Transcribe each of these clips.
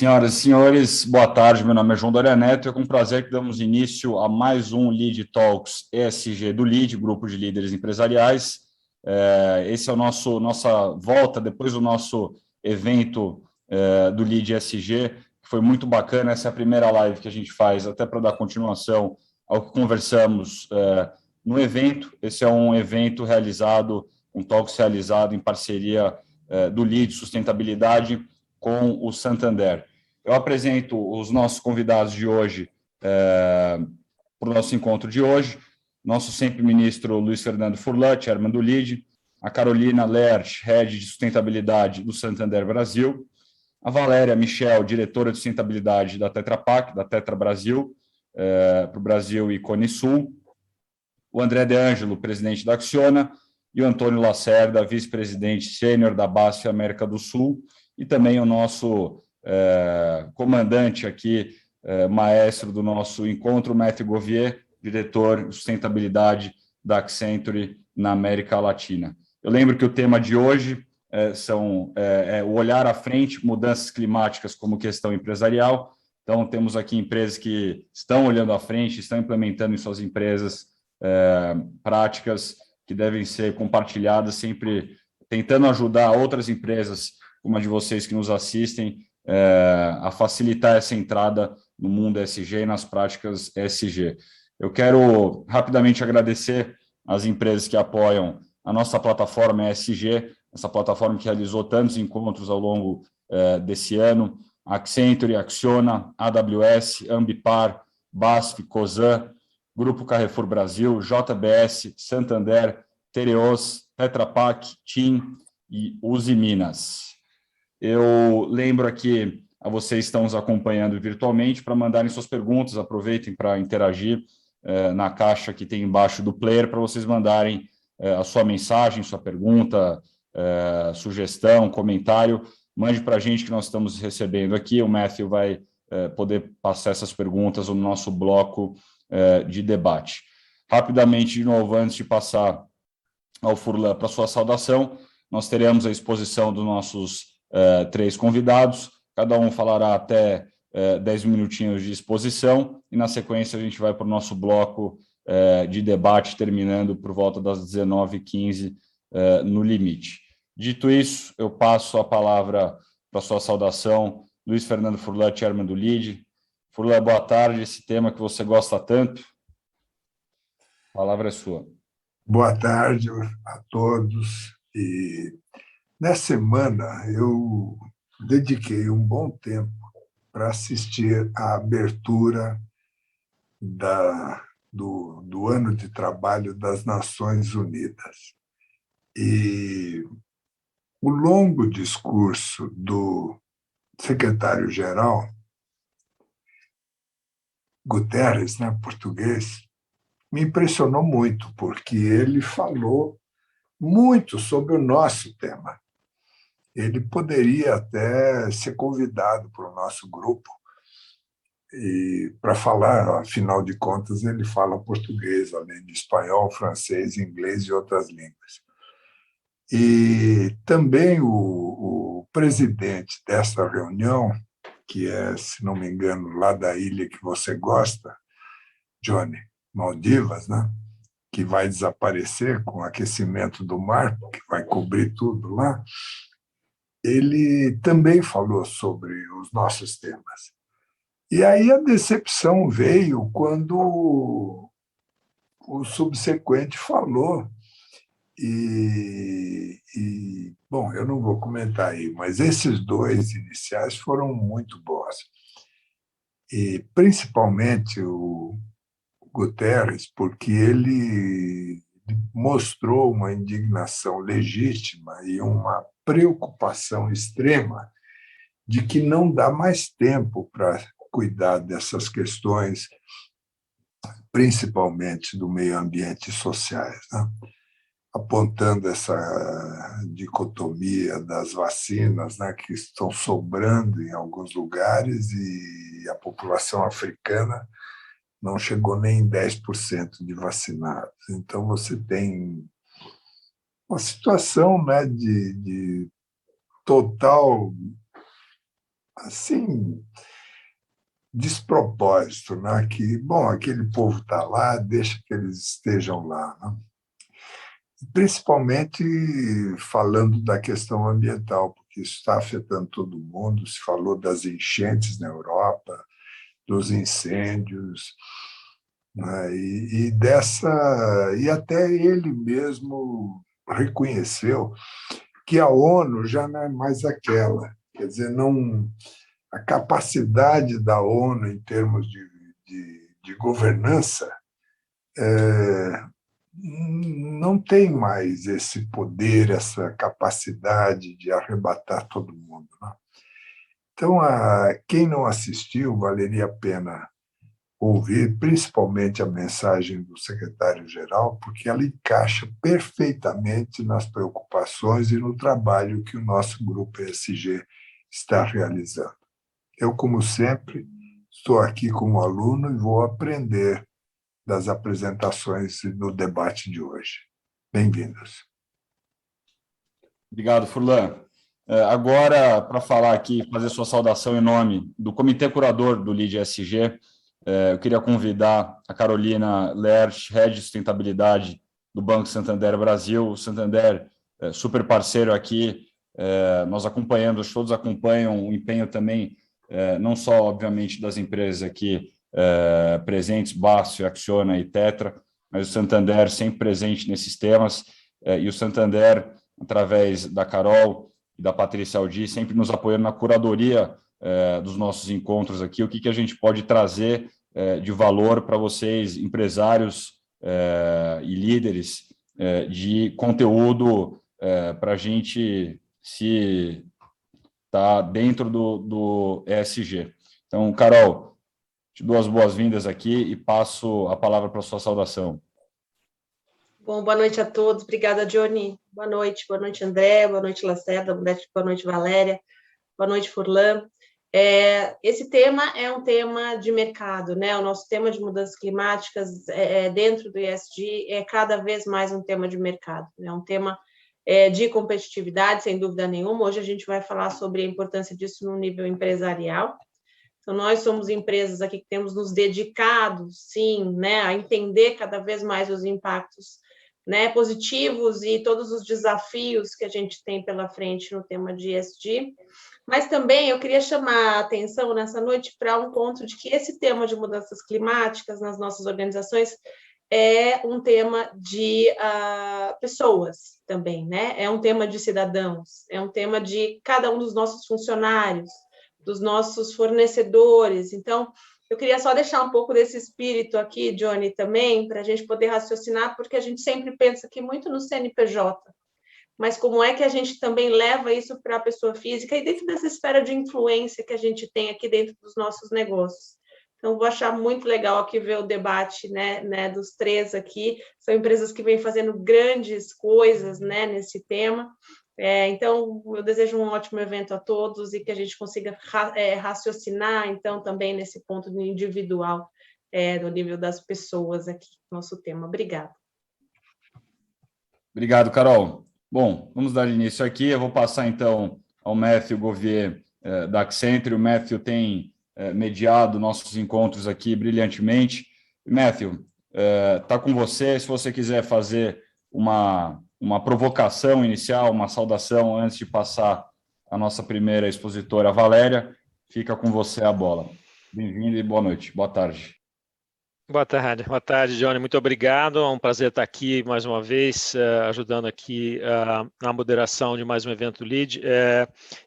Senhoras e senhores, boa tarde. Meu nome é João Doria Neto e é com prazer que damos início a mais um Lead Talks ESG do Lead, Grupo de Líderes Empresariais. Esse é o nossa volta depois do nosso evento do Lead ESG, que foi muito bacana. Essa é a primeira live que a gente faz, até para dar continuação ao que conversamos no evento. Esse é um evento realizado, um Talks realizado em parceria do Lead Sustentabilidade com o Santander. Eu apresento os nossos convidados de hoje para o nosso encontro de hoje. Nosso sempre ministro Luiz Fernando Furlan, chairman do LEAD, a Carolina Lerch, head de sustentabilidade do Santander Brasil, a Valéria Michel, diretora de sustentabilidade da Tetra Pak, da Tetra Brasil, para o Brasil e Cone Sul, o André De Angelo, presidente da Acciona, e o Antônio Lacerda, vice-presidente sênior da BASF América do Sul, e também o nosso comandante aqui, maestro do nosso encontro, Matthew Gouvier, diretor de sustentabilidade da Accenture na América Latina. Eu lembro que o tema de hoje é o olhar à frente, mudanças climáticas como questão empresarial. Então, temos aqui empresas que estão olhando à frente, estão implementando em suas empresas práticas que devem ser compartilhadas, sempre tentando ajudar outras empresas, como a de vocês que nos assistem, a facilitar essa entrada no mundo ESG e nas práticas ESG. Eu quero rapidamente agradecer as empresas que apoiam a nossa plataforma ESG, essa plataforma que realizou tantos encontros ao longo desse ano: Accenture, Acciona, AWS, Ambipar, BASF, Cosan, Grupo Carrefour Brasil, JBS, Santander, Tereos, Tetra Pak, TIM e Uzi Minas. Eu lembro aqui a vocês que estão nos acompanhando virtualmente para mandarem suas perguntas, aproveitem para interagir na caixa que tem embaixo do player para vocês mandarem a sua mensagem, sua pergunta, sugestão, comentário. Mande para a gente que nós estamos recebendo aqui. O Matthew vai poder passar essas perguntas no nosso bloco de debate. Rapidamente, de novo, antes de passar ao Furlan para sua saudação, nós teremos a exposição dos nossos três convidados, cada um falará até 10 minutinhos de exposição, e na sequência a gente vai para o nosso bloco de debate, terminando por volta das 19h15 no limite. Dito isso, eu passo a palavra para sua saudação, Luiz Fernando Furlan, chairman do LEAD. Furlan, boa tarde, esse tema que você gosta tanto, a palavra é sua. Boa tarde a todos. E nessa semana eu dediquei um bom tempo para assistir à abertura do ano de trabalho das Nações Unidas. E o longo discurso do secretário-geral, Guterres, né, português, me impressionou muito, porque ele falou muito sobre o nosso tema. Ele poderia até ser convidado para o nosso grupo e para falar, afinal de contas, ele fala português, além de espanhol, francês, inglês e outras línguas. E também o presidente dessa reunião, que é, se não me engano, lá da ilha que você gosta, Johnny, Maldivas, né? Que vai desaparecer com o aquecimento do mar, que vai cobrir tudo lá, ele também falou sobre os nossos temas. E aí a decepção veio quando o subsequente falou, bom, eu não vou comentar aí, mas esses dois iniciais foram muito bons. E principalmente o Guterres, porque ele mostrou uma indignação legítima e uma preocupação extrema de que não dá mais tempo para cuidar dessas questões, principalmente do meio ambiente e sociais, né? Apontando essa dicotomia das vacinas, né, que estão sobrando em alguns lugares e a população africana não chegou nem em 10% de vacinados. Então, você tem uma situação, né, de total assim, despropósito, né? Que, bom, aquele povo está lá, deixa que eles estejam lá, né? Principalmente falando da questão ambiental, porque isso está afetando todo mundo. Se falou das enchentes na Europa, dos incêndios, né? E até ele mesmo reconheceu que a ONU já não é mais aquela. Quer dizer, não, a capacidade da ONU em termos de governança não tem mais esse poder, essa capacidade de arrebatar todo mundo, né? Então, quem não assistiu, valeria a pena ouvir, principalmente a mensagem do secretário-geral, porque ela encaixa perfeitamente nas preocupações e no trabalho que o nosso grupo ESG está realizando. Eu, como sempre, estou aqui como aluno e vou aprender das apresentações no debate de hoje. Bem-vindos. Obrigado, Furlan. Agora, para falar aqui, fazer sua saudação em nome do Comitê Curador do LEAD ESG, eu queria convidar a Carolina Lerch, Head de Sustentabilidade do Banco Santander Brasil. O Santander, super parceiro aqui, nós acompanhamos, todos acompanham o empenho também, não só, obviamente, das empresas aqui presentes, Bácio, Acciona e Tetra, mas o Santander sempre presente nesses temas, e o Santander, através da Carol e da Patrícia Aldi, sempre nos apoiando na curadoria dos nossos encontros aqui, o que a gente pode trazer de valor para vocês, empresários e líderes, de conteúdo para a gente se estar dentro do ESG. Então, Carol, te dou as boas-vindas aqui e passo a palavra para a sua saudação. Bom, boa noite a todos. Obrigada, Johnny. Boa noite, André, boa noite, Lacerda, boa noite, Valéria, boa noite, Furlan. Esse tema é um tema de mercado, né? O nosso tema de mudanças climáticas dentro do ESG é cada vez mais um tema de mercado, né? Um tema de competitividade, sem dúvida nenhuma. Hoje a gente vai falar sobre a importância disso no nível empresarial. Então, nós somos empresas aqui que temos nos dedicado, sim, né, a entender cada vez mais os impactos, né, positivos e todos os desafios que a gente tem pela frente no tema de ESG. Mas também eu queria chamar a atenção nessa noite para um ponto de que esse tema de mudanças climáticas nas nossas organizações é um tema de pessoas também, né? É um tema de cidadãos, é um tema de cada um dos nossos funcionários, dos nossos fornecedores. Então, eu queria só deixar um pouco desse espírito aqui, Johnny, também, para a gente poder raciocinar, porque a gente sempre pensa aqui muito no CNPJ, mas como é que a gente também leva isso para a pessoa física e dentro dessa esfera de influência que a gente tem aqui dentro dos nossos negócios. Então, vou achar muito legal aqui ver o debate, né, dos três aqui. São empresas que vêm fazendo grandes coisas, né, nesse tema. Então, eu desejo um ótimo evento a todos e que a gente consiga raciocinar, então, também nesse ponto individual, no nível das pessoas aqui, nosso tema. Obrigada. Obrigado, Carol. Bom, vamos dar início aqui. Eu vou passar, então, ao Matthew Gouvier, da Accenture. O Matthew tem mediado nossos encontros aqui brilhantemente. Matthew, está com você. Se você quiser fazer uma provocação inicial, uma saudação antes de passar a nossa primeira expositora, Valéria, fica com você a bola. Bem-vindo e boa noite. Boa tarde. Boa tarde, Johnny. Muito obrigado. É um prazer estar aqui mais uma vez, ajudando aqui na moderação de mais um evento LEAD.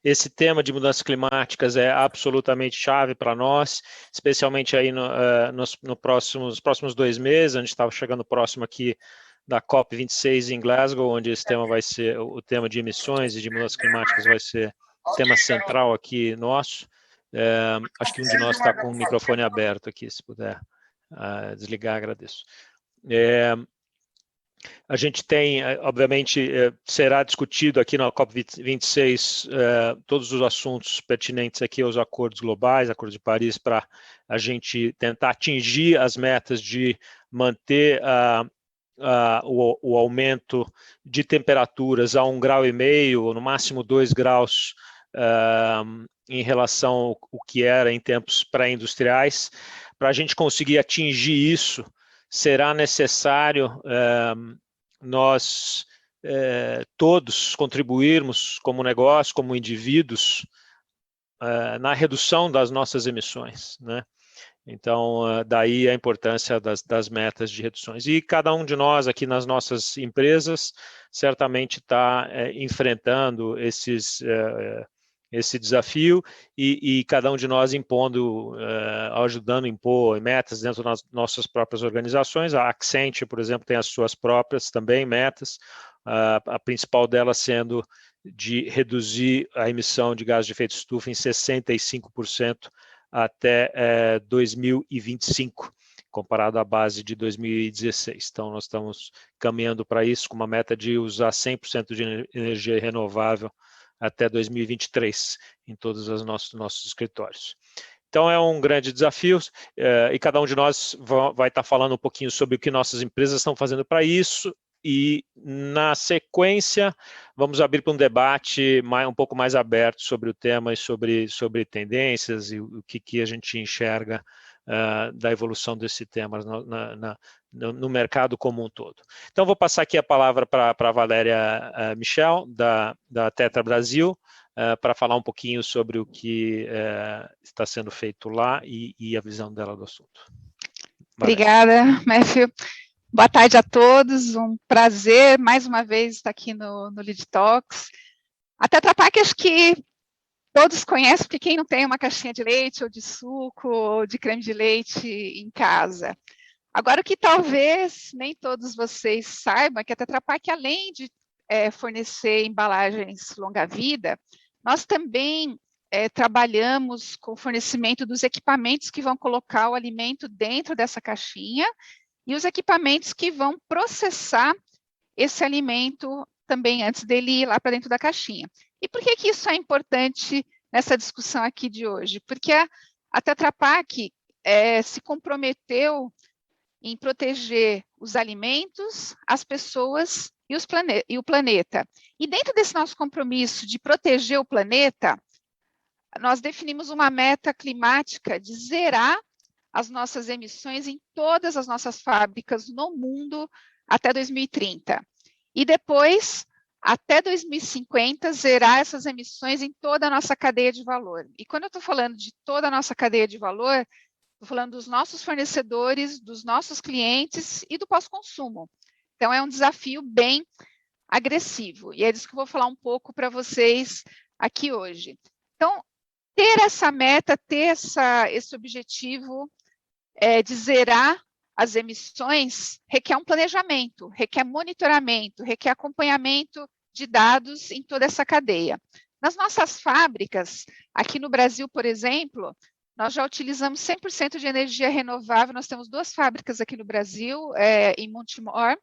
Esse tema de mudanças climáticas é absolutamente chave para nós, especialmente aí nos próximos 2 meses. A gente estava chegando próximo aqui da COP26 em Glasgow, onde esse tema vai ser, o tema de emissões e de mudanças climáticas vai ser tema central aqui nosso. Acho que um de nós está com o microfone aberto aqui, se puder desligar, agradeço. A gente tem, obviamente, será discutido aqui na COP26 todos os assuntos pertinentes aqui aos acordos globais, Acordo de Paris, para a gente tentar atingir as metas de manter o aumento de temperaturas a 1,5 graus, ou no máximo 2 graus em relação ao que era em tempos pré-industriais. Para a gente conseguir atingir isso, será necessário nós todos contribuirmos como negócio, como indivíduos, na redução das nossas emissões, né? Então, daí a importância das metas de reduções. E cada um de nós aqui nas nossas empresas certamente está enfrentando esse desafio e cada um de nós impondo, ajudando a impor metas dentro das nossas próprias organizações. A Accenture, por exemplo, tem as suas próprias também metas, a principal delas sendo de reduzir a emissão de gases de efeito estufa em 65% até 2025, comparado à base de 2016. Então, nós estamos caminhando para isso com uma meta de usar 100% de energia renovável até 2023 em todos os nossos escritórios. Então, é um grande desafio e cada um de nós vai estar falando um pouquinho sobre o que nossas empresas estão fazendo para isso. E, na sequência, vamos abrir para um debate um pouco mais aberto sobre o tema e sobre tendências e o que a gente enxerga da evolução desse tema no mercado como um todo. Então, vou passar aqui a palavra para a Valéria Michel, da Tetra Brasil, para falar um pouquinho sobre o que está sendo feito lá e a visão dela do assunto. Valéria. Obrigada, Matthew. Boa tarde a todos, um prazer mais uma vez estar aqui no Lead Talks. A Tetra Pak acho que todos conhecem, porque quem não tem uma caixinha de leite ou de suco ou de creme de leite em casa. Agora, o que talvez nem todos vocês saibam é que a Tetra Pak, além de fornecer embalagens longa-vida, nós também trabalhamos com o fornecimento dos equipamentos que vão colocar o alimento dentro dessa caixinha e os equipamentos que vão processar esse alimento também antes dele ir lá para dentro da caixinha. E por que isso é importante nessa discussão aqui de hoje? Porque a Tetra Pak se comprometeu em proteger os alimentos, as pessoas e o planeta. E dentro desse nosso compromisso de proteger o planeta, nós definimos uma meta climática de zerar as nossas emissões em todas as nossas fábricas no mundo até 2030. E depois, até 2050, zerar essas emissões em toda a nossa cadeia de valor. E quando eu estou falando de toda a nossa cadeia de valor, estou falando dos nossos fornecedores, dos nossos clientes e do pós-consumo. Então, é um desafio bem agressivo. E é disso que eu vou falar um pouco para vocês aqui hoje. Então, ter essa meta, ter esse objetivo de zerar as emissões requer um planejamento, requer monitoramento, requer acompanhamento de dados em toda essa cadeia. Nas nossas fábricas, aqui no Brasil, por exemplo, nós já utilizamos 100% de energia renovável. Nós temos 2 fábricas aqui no Brasil, em Montemor,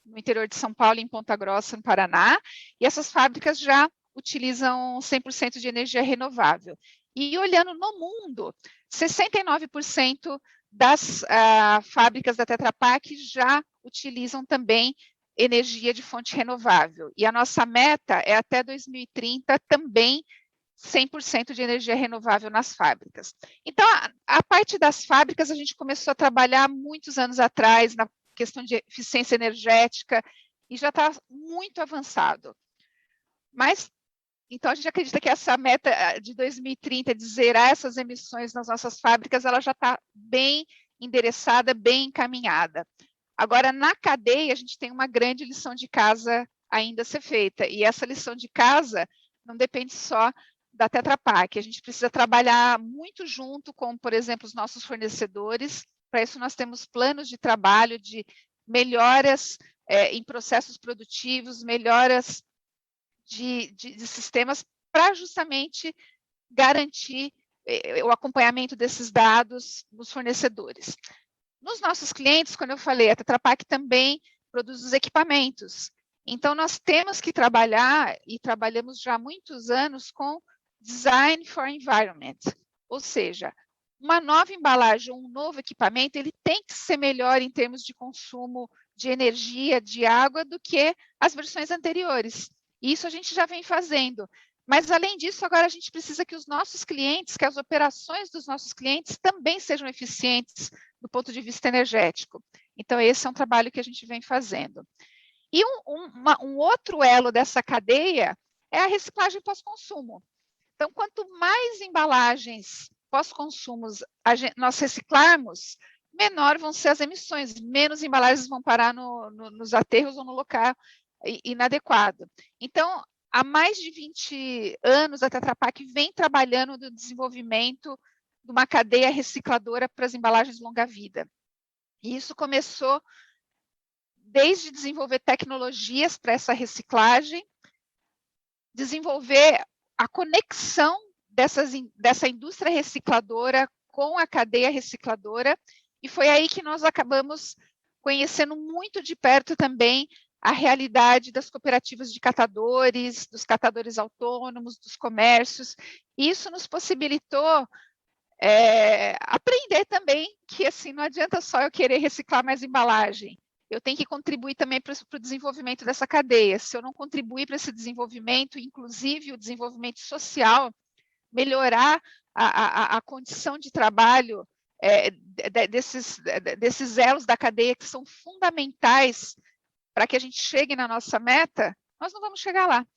no interior de São Paulo, e em Ponta Grossa, no Paraná, e essas fábricas já utilizam 100% de energia renovável. E olhando no mundo, 69% das fábricas da Tetra Pak já utilizam também energia de fonte renovável. E a nossa meta é até 2030 também 100% de energia renovável nas fábricas. Então, a parte das fábricas, a gente começou a trabalhar muitos anos atrás na questão de eficiência energética e já está muito avançado. Mas, então, a gente acredita que essa meta de 2030, de zerar essas emissões nas nossas fábricas, ela já está bem endereçada, bem encaminhada. Agora, na cadeia, a gente tem uma grande lição de casa ainda a ser feita, e essa lição de casa não depende só da Tetra Pak. A gente precisa trabalhar muito junto com, por exemplo, os nossos fornecedores. Para isso, nós temos planos de trabalho de melhoras em processos produtivos, melhoras de sistemas para justamente garantir o acompanhamento desses dados nos fornecedores. Nos nossos clientes, quando eu falei, a Tetra Pak também produz os equipamentos. Então, nós temos que trabalhar, e trabalhamos já há muitos anos, com Design for Environment, ou seja, uma nova embalagem, um novo equipamento, ele tem que ser melhor em termos de consumo de energia, de água, do que as versões anteriores. Isso a gente já vem fazendo, Mas, além disso, agora a gente precisa que os nossos clientes, que as operações dos nossos clientes também sejam eficientes do ponto de vista energético. Então, esse é um trabalho que a gente vem fazendo. E um outro elo dessa cadeia é a reciclagem pós-consumo. Então, quanto mais embalagens pós-consumos nós reciclarmos, menor vão ser as emissões, menos embalagens vão parar nos aterros ou no local inadequado. Então, há mais de 20 anos, a Tetra Pak vem trabalhando no desenvolvimento de uma cadeia recicladora para as embalagens longa-vida. E isso começou desde desenvolver tecnologias para essa reciclagem, desenvolver a conexão dessa indústria recicladora com a cadeia recicladora, e foi aí que nós acabamos conhecendo muito de perto também a realidade das cooperativas de catadores, dos catadores autônomos, dos comércios. Isso nos possibilitou aprender também que assim não adianta só eu querer reciclar mais embalagem, eu tenho que contribuir também para o desenvolvimento dessa cadeia. Se eu não contribuir para esse desenvolvimento, inclusive o desenvolvimento social, melhorar a condição de trabalho desses elos da cadeia que são fundamentais para que a gente chegue na nossa meta, nós não vamos chegar lá.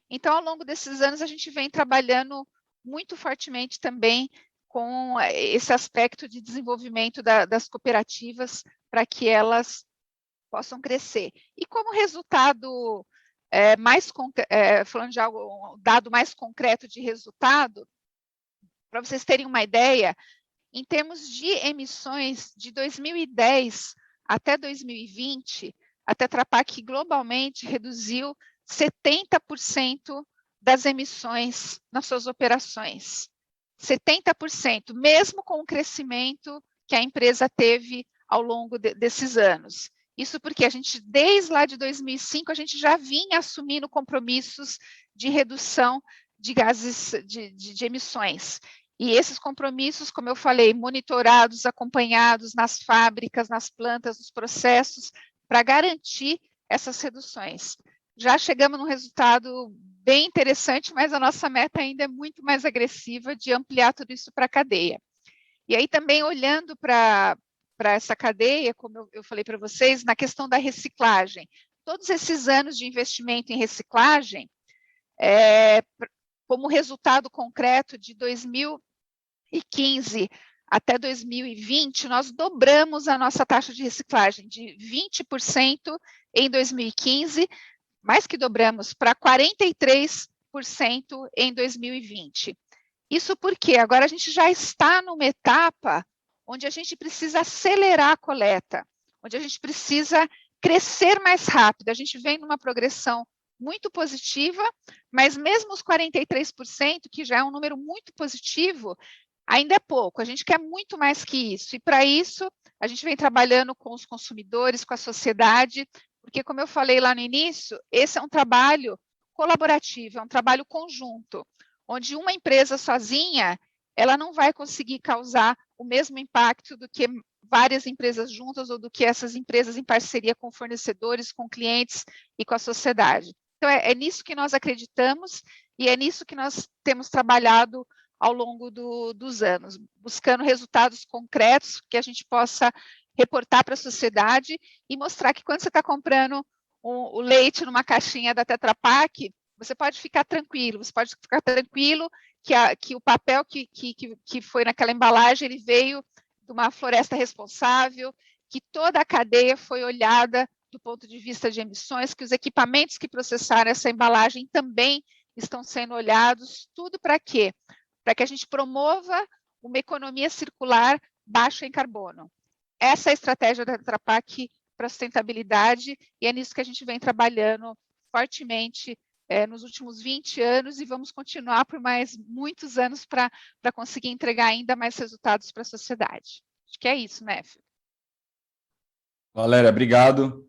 Então, ao longo desses anos, a gente vem trabalhando muito fortemente também com esse aspecto de desenvolvimento das cooperativas para que elas possam crescer. E como resultado, falando de algo, um dado mais concreto de resultado, para vocês terem uma ideia, em termos de emissões de 2010 até 2020, a Tetra Pak globalmente reduziu 70% das emissões nas suas operações. 70%, mesmo com o crescimento que a empresa teve ao longo desses anos. Isso porque a gente, desde lá de 2005, a gente já vinha assumindo compromissos de redução de gases de emissões. E esses compromissos, como eu falei, monitorados, acompanhados nas fábricas, nas plantas, nos processos, para garantir essas reduções. Já chegamos num resultado bem interessante, mas a nossa meta ainda é muito mais agressiva de ampliar tudo isso para a cadeia. E aí também olhando para essa cadeia, como eu falei para vocês, na questão da reciclagem. Todos esses anos de investimento em reciclagem, como resultado concreto de 2015 até 2020, nós dobramos a nossa taxa de reciclagem de 20% em 2015, mais que dobramos, para 43% em 2020. Isso porque agora a gente já está numa etapa onde a gente precisa acelerar a coleta, onde a gente precisa crescer mais rápido. A gente vem numa progressão muito positiva, mas mesmo os 43%, que já é um número muito positivo, ainda é pouco. A gente quer muito mais que isso. E, para isso, a gente vem trabalhando com os consumidores, com a sociedade, porque, como eu falei lá no início, esse é um trabalho colaborativo, é um trabalho conjunto, onde uma empresa sozinha, ela não vai conseguir causar o mesmo impacto do que várias empresas juntas ou do que essas empresas em parceria com fornecedores, com clientes e com a sociedade. Então, é nisso que nós acreditamos e é nisso que nós temos trabalhado ao longo dos anos, buscando resultados concretos que a gente possa reportar para a sociedade e mostrar que quando você está comprando o leite numa caixinha da Tetra Pak, você pode ficar tranquilo, que o papel que foi naquela embalagem, ele veio de uma floresta responsável, que toda a cadeia foi olhada do ponto de vista de emissões, que os equipamentos que processaram essa embalagem também estão sendo olhados, tudo para quê? Para que a gente promova uma economia circular baixa em carbono. Essa é a estratégia da Tetra Pak para a sustentabilidade e é nisso que a gente vem trabalhando fortemente nos últimos 20 anos e vamos continuar por mais muitos anos para conseguir entregar ainda mais resultados para a sociedade. Acho que é isso, Matthew. Valéria, obrigado.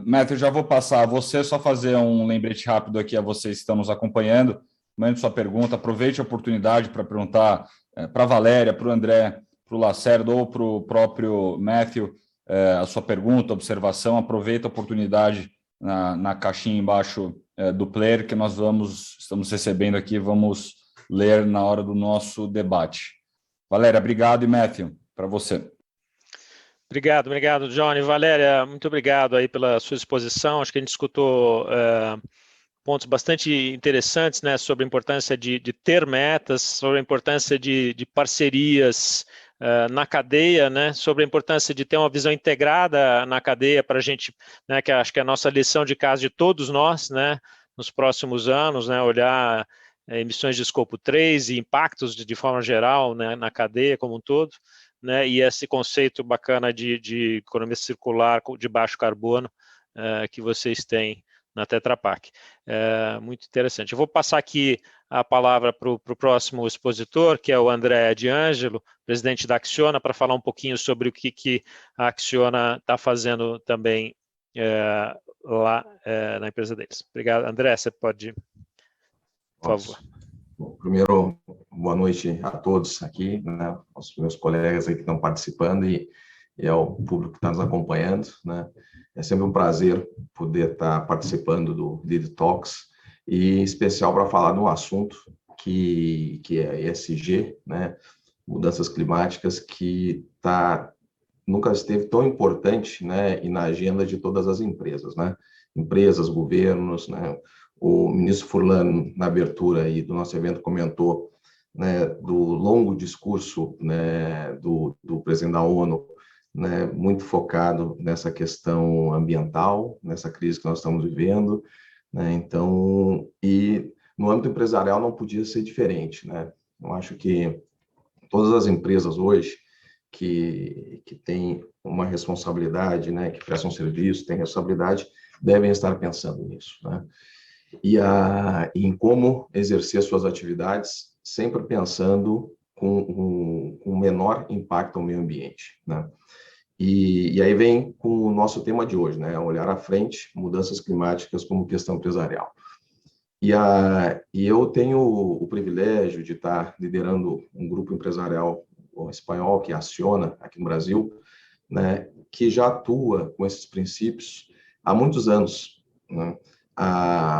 Matthew, já vou passar a você, só fazer um lembrete rápido aqui a vocês que estão nos acompanhando. Mande sua pergunta, aproveite a oportunidade para perguntar para a Valéria, para o André, para o Lacerda ou para o próprio Matthew a sua pergunta, observação. Aproveita a oportunidade na caixinha embaixo do player que nós estamos recebendo aqui, vamos ler na hora do nosso debate. Valéria, obrigado, e Matthew, para você. Obrigado, Johnny. Valéria, muito obrigado aí pela sua exposição. Acho que a gente escutou pontos bastante interessantes, né, sobre a importância de ter metas, sobre a importância de parcerias na cadeia, né, sobre a importância de ter uma visão integrada na cadeia para a gente, né, que acho que é a nossa lição de casa de todos nós, né, nos próximos anos, né, olhar emissões de escopo 3 e impactos de forma geral, né, na cadeia como um todo, né, e esse conceito bacana de economia circular de baixo carbono que vocês têm na Tetra Pak. Muito interessante. Eu vou passar aqui a palavra para o próximo expositor, que é o André De Angelo, presidente da Acciona, para falar um pouquinho sobre o que a Acciona está fazendo também lá na empresa deles. Obrigado. André, você pode, por favor. Bom, primeiro, boa noite a todos aqui, né, aos meus colegas aí que estão participando e ao público que está nos acompanhando, né. É sempre um prazer poder estar participando do Lead Talks, e em especial para falar de um assunto que é ESG, né, mudanças climáticas, que nunca esteve tão importante, né, e na agenda de todas as empresas, né, empresas, governos, né. O ministro Furlan, na abertura aí do nosso evento, comentou, né, do longo discurso, né, do presidente da ONU, né, muito focado nessa questão ambiental, nessa crise que nós estamos vivendo, né, então, e no âmbito empresarial não podia ser diferente, né. Eu acho que todas as empresas hoje que têm uma responsabilidade, né, que prestam serviço, têm responsabilidade, devem estar pensando nisso, né, e em como exercer suas atividades, sempre pensando com um menor impacto ao meio ambiente, né? E aí vem com o nosso tema de hoje, né? Olhar à frente, mudanças climáticas como questão empresarial. E eu tenho o privilégio de estar liderando um grupo empresarial espanhol, que é a Acciona, aqui no Brasil, né? Que já atua com esses princípios há muitos anos, né?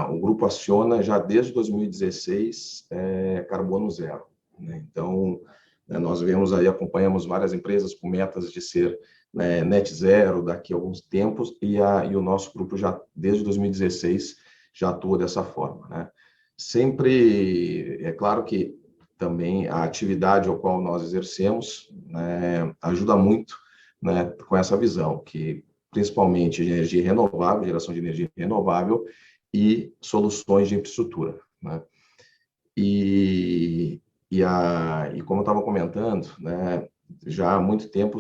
O grupo Acciona, já desde 2016, é carbono zero, né? Então, nós vemos aí, acompanhamos várias empresas com metas de ser, né, net zero daqui a alguns tempos, e o nosso grupo já, desde 2016, já atua dessa forma, né? Sempre, é claro que também a atividade ao qual nós exercemos, né, ajuda muito, né, com essa visão, que principalmente de energia renovável, geração de energia renovável e soluções de infraestrutura, né? E como eu estava comentando, né, já há muito tempo,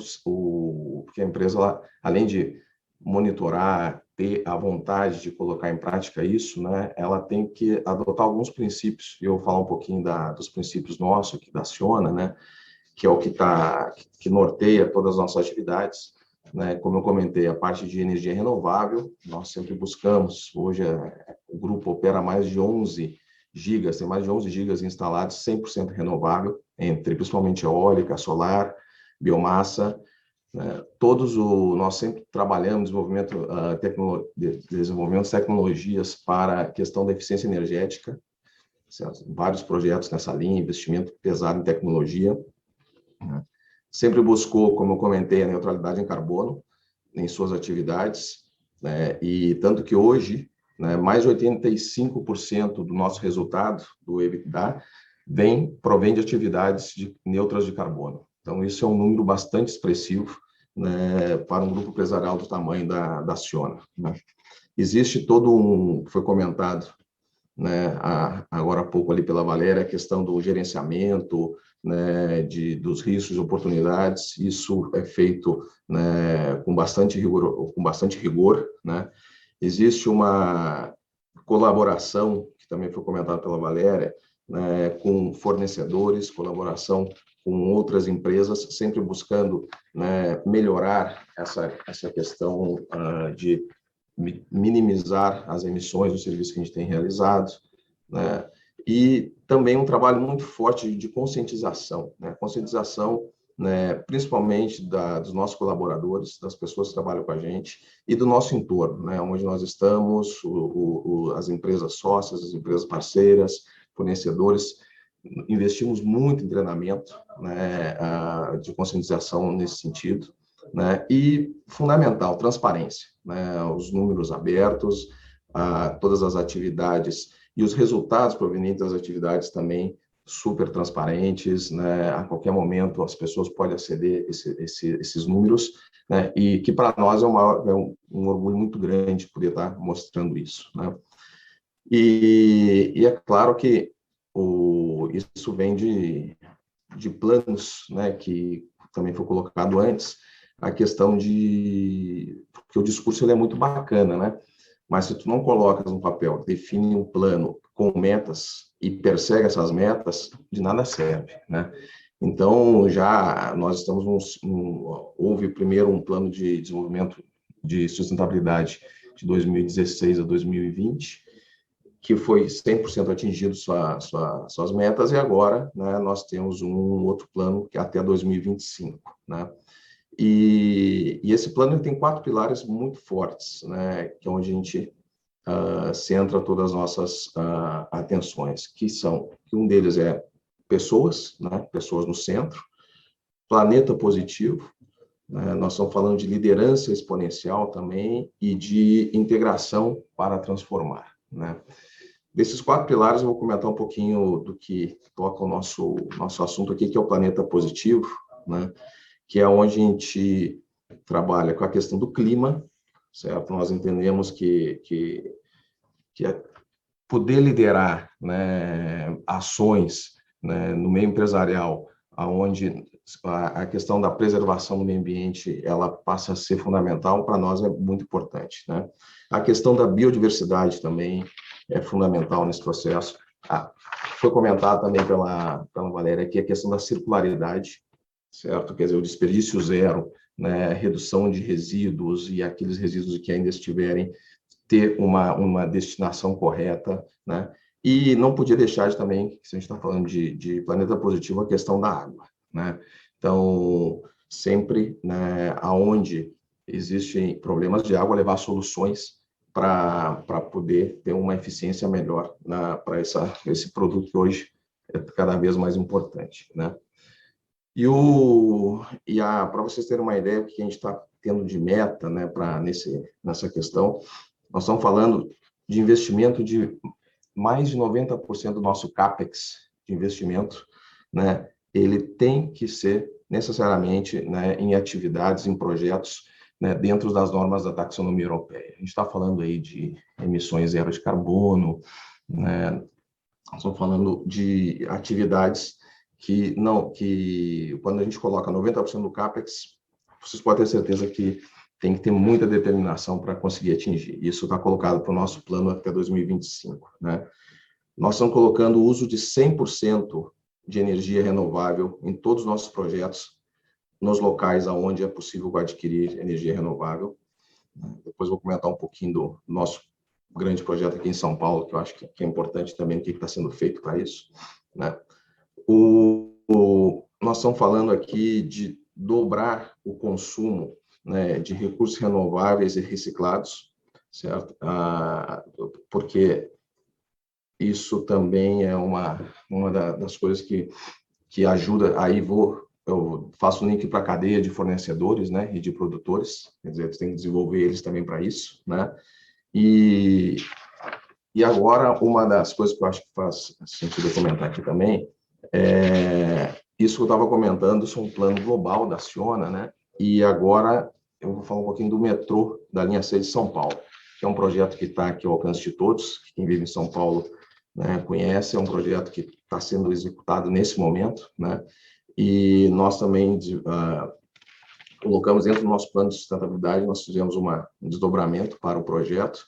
porque a empresa, além de monitorar, ter a vontade de colocar em prática isso, né, ela tem que adotar alguns princípios, e eu vou falar um pouquinho dos princípios nossos, que da Acciona, né, que é o que norteia todas as nossas atividades, né? Como eu comentei, a parte de energia renovável, nós sempre buscamos, hoje o grupo opera mais de 11 gigas, tem mais de 11 gigas instalados, 100% renovável, principalmente eólica, solar, biomassa, né? Nós sempre trabalhamos desenvolvendo tecnologias para a questão da eficiência energética, vários projetos nessa linha, investimento pesado em tecnologia, né? Sempre buscou, como eu comentei, a neutralidade em carbono em suas atividades, né? E tanto que hoje, né, mais de 85% do nosso resultado, do EBITDA, provém de atividades neutras de carbono. Então, isso é um número bastante expressivo, né, para um grupo empresarial do tamanho da Acciona, né? Existe foi comentado, né, agora há pouco ali pela Valéria, a questão do gerenciamento, né, dos riscos e oportunidades. Isso é feito, né, com bastante rigor, né? Existe uma colaboração, que também foi comentado pela Valéria, né, com fornecedores, colaboração com outras empresas, sempre buscando, né, melhorar essa questão de minimizar as emissões do serviço que a gente tem realizado, né? E também um trabalho muito forte de conscientização, né? Conscientização né, principalmente dos nossos colaboradores, das pessoas que trabalham com a gente e do nosso entorno, né, onde nós estamos, as empresas sócias, as empresas parceiras, fornecedores. Investimos muito em treinamento, né, de conscientização nesse sentido, né, e fundamental, transparência, né, os números abertos, todas as atividades e os resultados provenientes das atividades também super transparentes, né? A qualquer momento as pessoas podem aceder a esses números, né? E que para nós é um orgulho muito grande poder estar mostrando isso, né? E é claro que isso vem de planos, né? Que também foi colocado antes, a questão porque o discurso ele é muito bacana, né? Mas se tu não colocas no papel, define um plano com metas e persegue essas metas, de nada serve, né? Então, já nós estamos houve primeiro um plano de desenvolvimento de sustentabilidade de 2016 a 2020, que foi 100% atingido suas metas, e agora, né, nós temos um outro plano que é até 2025, né? E esse plano ele tem 4 pilares muito fortes, né, que é onde a gente centra todas as nossas atenções, que um deles é pessoas, né, pessoas no centro, planeta positivo, né, nós estamos falando de liderança exponencial também e de integração para transformar, né. Desses 4 pilares, eu vou comentar um pouquinho do que toca o nosso assunto aqui, que é o planeta positivo, né, que é onde a gente trabalha com a questão do clima, certo? Nós entendemos que poder liderar, né, ações, né, no meio empresarial, aonde a questão da preservação do meio ambiente ela passa a ser fundamental, para nós é muito importante, né? A questão da biodiversidade também é fundamental nesse processo. Foi comentado também pela Valéria aqui a questão da circularidade, certo? Quer dizer, o desperdício zero, né, redução de resíduos e aqueles resíduos que ainda estiverem, ter uma destinação correta, né? E não podia deixar de também, se a gente está falando de planeta positivo, a questão da água, né? Então, sempre, né, aonde existem problemas de água, levar soluções para poder ter uma eficiência melhor para esse produto que hoje é cada vez mais importante, né? Para vocês terem uma ideia do que a gente está tendo de meta, né, nessa questão, nós estamos falando de investimento de mais de 90% do nosso CAPEX de investimento, né, ele tem que ser necessariamente, né, em atividades, em projetos, né, dentro das normas da taxonomia europeia. A gente está falando aí de emissões zero de carbono, né, nós estamos falando de atividades que quando a gente coloca 90% do CAPEX, vocês podem ter certeza que tem que ter muita determinação para conseguir atingir. Isso está colocado para o nosso plano até 2025, né? Nós estamos colocando o uso de 100% de energia renovável em todos os nossos projetos, nos locais onde é possível adquirir energia renovável. Depois vou comentar um pouquinho do nosso grande projeto aqui em São Paulo, que eu acho que é importante também o que está sendo feito para isso, né? Nós estamos falando aqui de dobrar o consumo, né, de recursos renováveis e reciclados, certo? Porque isso também é uma das coisas que ajuda. Aí eu faço um link para a cadeia de fornecedores, né, e de produtores, quer dizer, você tem que desenvolver eles também para isso, né? E agora, uma das coisas que eu acho que faz sentido eu comentar aqui também isso que eu estava comentando, isso é um plano global da Acciona, né? E agora eu vou falar um pouquinho do metrô da linha 6 de São Paulo, que é um projeto que está aqui ao alcance de todos, quem vive em São Paulo, né, conhece, é um projeto que está sendo executado nesse momento, né? E nós também colocamos dentro do nosso plano de sustentabilidade, nós fizemos um desdobramento para o projeto,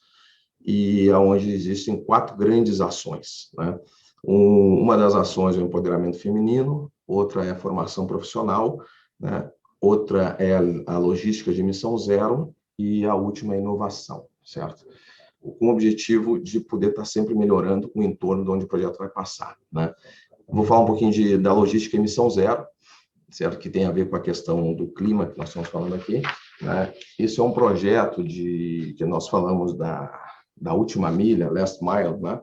e onde existem 4 grandes ações, né? Uma das ações é o empoderamento feminino, outra é a formação profissional, né? Outra é a logística de emissão zero e a última é a inovação, certo? Com o objetivo de poder estar sempre melhorando o entorno de onde o projeto vai passar, né? Vou falar um pouquinho da logística emissão zero, certo? Que tem a ver com a questão do clima que nós estamos falando aqui, né? Isso é um projeto que nós falamos da última milha, last mile, né?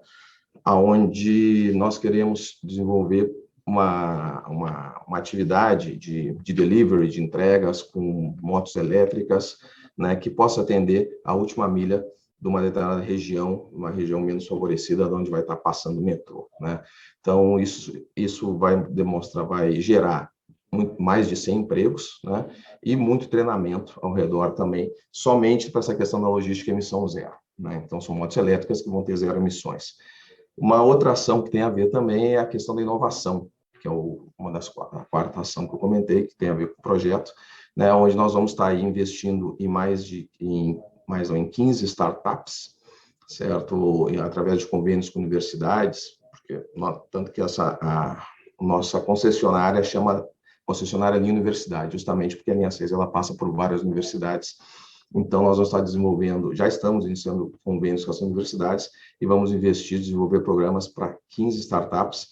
Onde nós queremos desenvolver uma atividade de delivery, de entregas com motos elétricas, né, que possa atender a última milha de uma determinada região, uma região menos favorecida, onde vai estar passando o metrô, né? Então, isso vai gerar mais de 100 empregos, né, e muito treinamento ao redor também, somente para essa questão da logística e emissão zero, né? Então, são motos elétricas que vão ter zero emissões. Uma outra ação que tem a ver também é a questão da inovação, que é a quarta ação que eu comentei, que tem a ver com o projeto, né, onde nós vamos estar aí investindo em 15 startups, certo? Através de convênios com universidades, porque tanto que a nossa concessionária chama concessionária de universidade, justamente porque a linha 6 ela passa por várias universidades. Então, nós vamos estar já estamos iniciando convênios com as universidades e vamos desenvolver programas para 15 startups,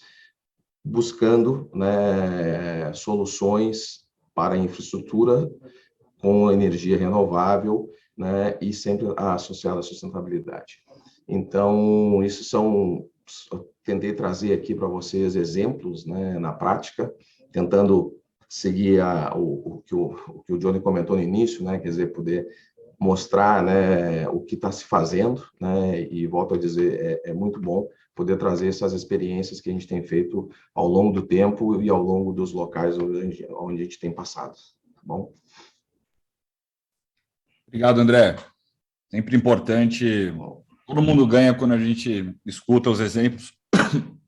buscando, né, soluções para infraestrutura com energia renovável, né, e sempre associada à sustentabilidade. Então, tentei trazer aqui para vocês exemplos, né, na prática, tentando seguir o que o Johnny comentou no início, né, quer dizer, poder mostrar, né, o que está se fazendo, né, e volto a dizer, é muito bom poder trazer essas experiências que a gente tem feito ao longo do tempo e ao longo dos locais onde a gente tem passado, tá bom? Obrigado, André. Sempre importante, todo mundo ganha quando a gente escuta os exemplos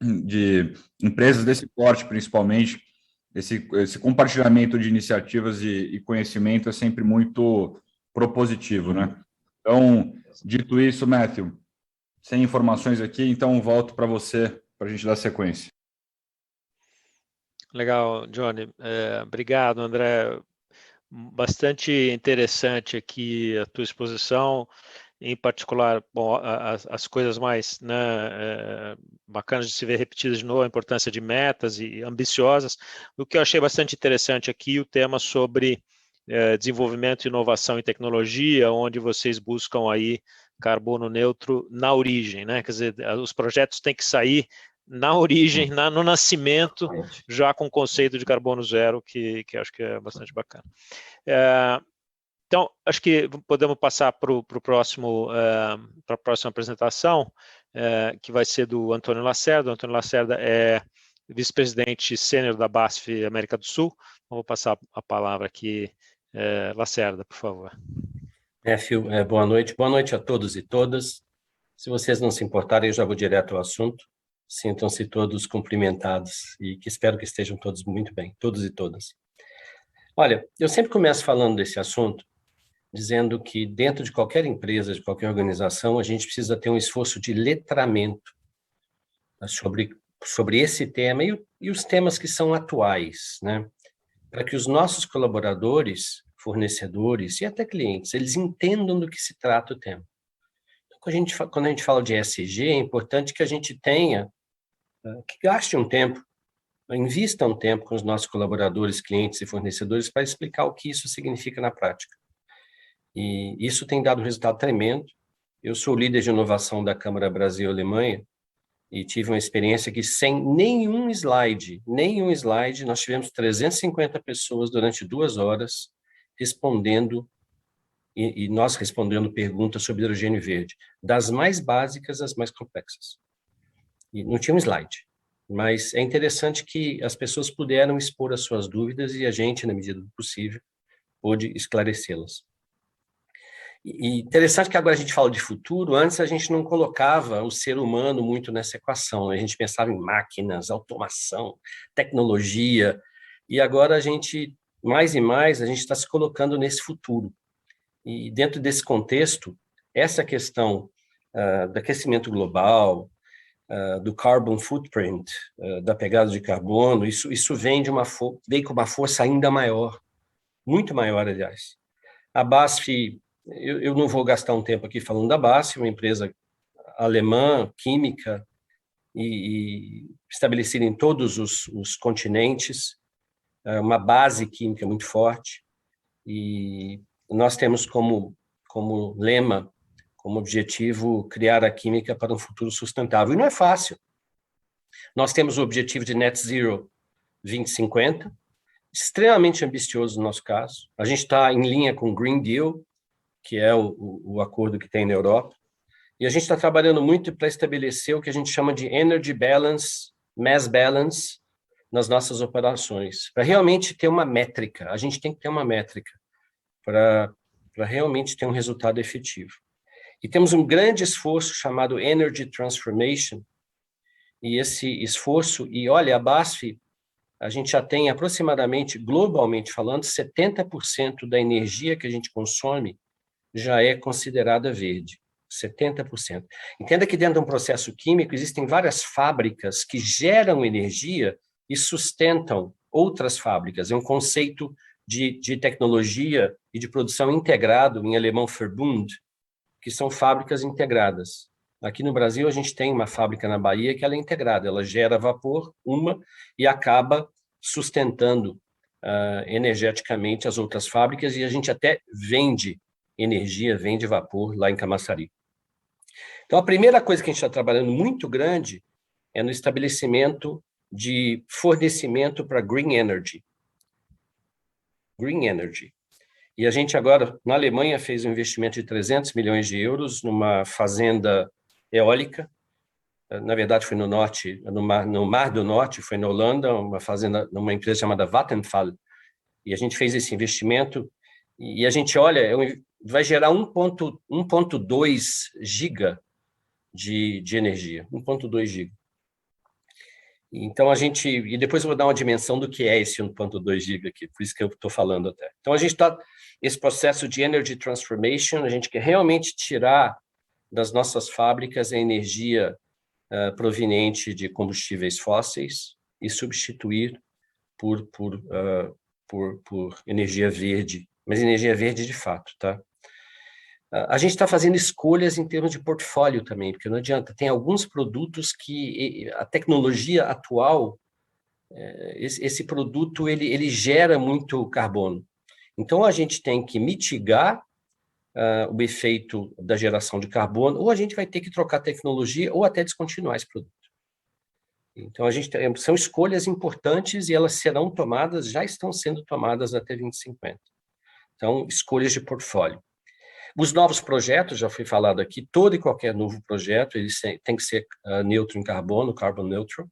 de empresas desse porte, principalmente. Esse compartilhamento de iniciativas e conhecimento é sempre muito propositivo, né? Então, dito isso, Matthew, sem informações aqui, então volto para você, para a gente dar sequência. Legal, Johnny. Obrigado, André. Bastante interessante aqui a tua exposição, em particular, bom, as coisas mais, né, bacanas de se ver repetidas de novo, a importância de metas e ambiciosas. O que eu achei bastante interessante aqui, o tema sobre desenvolvimento, inovação e tecnologia, onde vocês buscam aí carbono neutro na origem, né? Quer dizer, os projetos têm que sair na origem, no nascimento, já com o conceito de carbono zero, que acho que é bastante bacana. Então, acho que podemos passar para a próxima apresentação, que vai ser do Antônio Lacerda. O Antônio Lacerda é vice-presidente sênior da BASF América do Sul. Vou passar a palavra aqui. Lacerda, por favor. Matthew, boa noite a todos e todas. Se vocês não se importarem, eu já vou direto ao assunto. Sintam-se todos cumprimentados e que espero que estejam todos muito bem, todos e todas. Olha, eu sempre começo falando desse assunto, dizendo que dentro de qualquer empresa, de qualquer organização, a gente precisa ter um esforço de letramento sobre esse tema e os temas que são atuais, né? Para que os nossos colaboradores, fornecedores e até clientes, eles entendam do que se trata o tema. Então, quando a gente fala de ESG, é importante que a gente que gaste um tempo, invista um tempo com os nossos colaboradores, clientes e fornecedores para explicar o que isso significa na prática. E isso tem dado um resultado tremendo. Eu sou líder de inovação da Câmara Brasil-Alemanha e tive uma experiência que sem nenhum slide, nós tivemos 350 pessoas durante 2 horas respondendo, e nós respondendo perguntas sobre hidrogênio verde, das mais básicas às mais complexas. E não tinha um slide, mas é interessante que as pessoas puderam expor as suas dúvidas e a gente, na medida do possível, pôde esclarecê-las. E interessante que agora a gente fala de futuro, antes a gente não colocava o ser humano muito nessa equação, a gente pensava em máquinas, automação, tecnologia, e agora mais e mais, a gente está se colocando nesse futuro. E dentro desse contexto, essa questão do aquecimento global, do carbon footprint, da pegada de carbono, isso vem com uma força ainda maior, muito maior, aliás. A BASF, eu não vou gastar um tempo aqui falando da BASF, uma empresa alemã, química, e estabelecida em todos os continentes, uma base química muito forte, e nós temos como lema, como objetivo, criar a química para um futuro sustentável. E não é fácil. Nós temos o objetivo de Net Zero 2050, extremamente ambicioso no nosso caso. A gente está em linha com o Green Deal, que é o acordo que tem na Europa, e a gente está trabalhando muito para estabelecer o que a gente chama de Energy Balance, Mass Balance, nas nossas operações, para realmente ter uma métrica. A gente tem que ter uma métrica para realmente ter um resultado efetivo. E temos um grande esforço chamado Energy Transformation, e esse esforço, e olha, a BASF, a gente já tem aproximadamente, globalmente falando, 70% da energia que a gente consome já é considerada verde. 70%. Entenda que dentro de um processo químico existem várias fábricas que geram energia e sustentam outras fábricas. É um conceito de tecnologia e de produção integrado, em alemão Verbund, que são fábricas integradas. Aqui no Brasil, a gente tem uma fábrica na Bahia que ela é integrada, ela gera vapor, e acaba sustentando energeticamente as outras fábricas, e a gente até vende energia, vende vapor lá em Camaçari. Então, a primeira coisa que a gente está trabalhando muito grande é no estabelecimento de fornecimento para Green Energy. Green Energy. E a gente agora, na Alemanha, fez um investimento de 300 milhões de euros numa fazenda eólica. Na verdade, foi no norte, no Mar do Norte, foi na Holanda, uma fazenda, numa empresa chamada Vattenfall. E a gente fez esse investimento e a gente olha, vai gerar 1,2 giga de energia, 1,2 giga. Então, e depois eu vou dar uma dimensão do que é esse 1,2 giga aqui, por isso que eu estou falando até. Então, a gente está, esse processo de Energy Transformation, a gente quer realmente tirar das nossas fábricas a energia proveniente de combustíveis fósseis e substituir por energia verde, mas energia verde de fato, tá? A gente está fazendo escolhas em termos de portfólio também, porque não adianta, tem alguns produtos que a tecnologia atual, esse produto, ele gera muito carbono. Então, a gente tem que mitigar o efeito da geração de carbono, ou a gente vai ter que trocar tecnologia, ou até descontinuar esse produto. Então, são escolhas importantes e elas serão tomadas, já estão sendo tomadas até 2050. Então, escolhas de portfólio. Os novos projetos, já foi falado aqui, todo e qualquer novo projeto, ele tem que ser neutro em carbono, carbon neutral.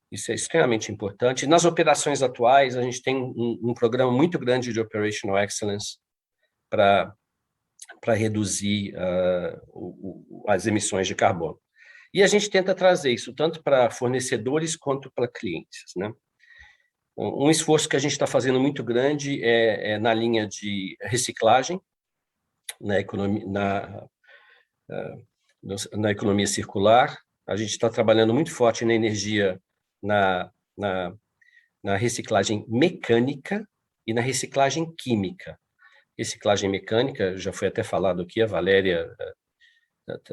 Isso é extremamente importante. Nas operações atuais, a gente tem um programa muito grande de Operational Excellence para reduzir as emissões de carbono. E a gente tenta trazer isso tanto para fornecedores quanto para clientes, né? Um esforço que a gente está fazendo muito grande é na linha de reciclagem, na economia circular. A gente está trabalhando muito forte na energia, na reciclagem mecânica e na reciclagem química. Reciclagem mecânica, já foi até falado aqui, a Valéria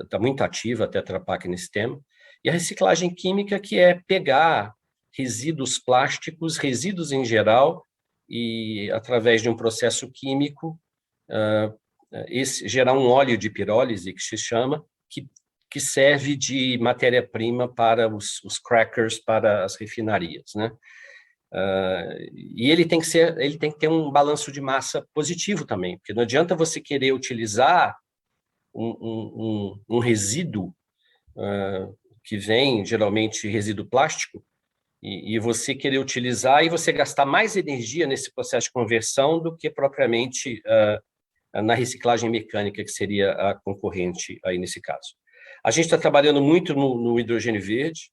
está muito ativa, até a Trapac nesse tema, e a reciclagem química, que é pegar resíduos plásticos, resíduos em geral, e através de um processo químico, gerar um óleo de pirólise, que se chama, que serve de matéria-prima para os crackers, para as refinarias, né? E ele tem que ter um balanço de massa positivo também, porque não adianta você querer utilizar um resíduo que vem, geralmente, resíduo plástico, e você querer utilizar e você gastar mais energia nesse processo de conversão do que propriamente na reciclagem mecânica, que seria a concorrente aí nesse caso. A gente está trabalhando muito no hidrogênio verde,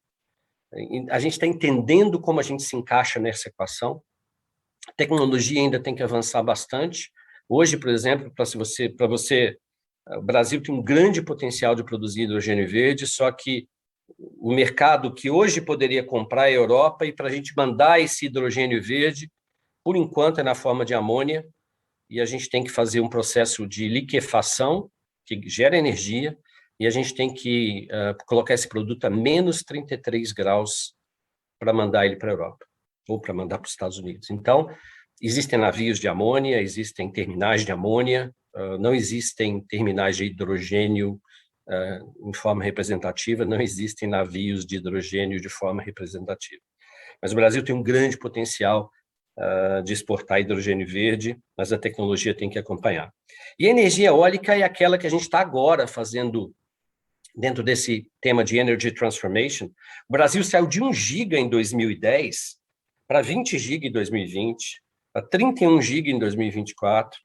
a gente está entendendo como a gente se encaixa nessa equação. A tecnologia ainda tem que avançar bastante. Hoje, por exemplo, o Brasil tem um grande potencial de produzir hidrogênio verde, só que o mercado que hoje poderia comprar é a Europa, e para a gente mandar esse hidrogênio verde, por enquanto é na forma de amônia, e a gente tem que fazer um processo de liquefação, que gera energia, e a gente tem que colocar esse produto a menos 33 graus para mandar ele para a Europa. ou para mandar para os Estados Unidos. Então, existem navios de amônia, existem terminais de amônia, não existem terminais de hidrogênio em forma representativa, não existem navios de hidrogênio de forma representativa. Mas o Brasil tem um grande potencial de exportar hidrogênio verde, mas a tecnologia tem que acompanhar. E a energia eólica é aquela que a gente está agora fazendo dentro desse tema de Energy Transformation. O Brasil saiu de 1 giga em 2010 para 20 giga em 2020, para 31 giga em 2024,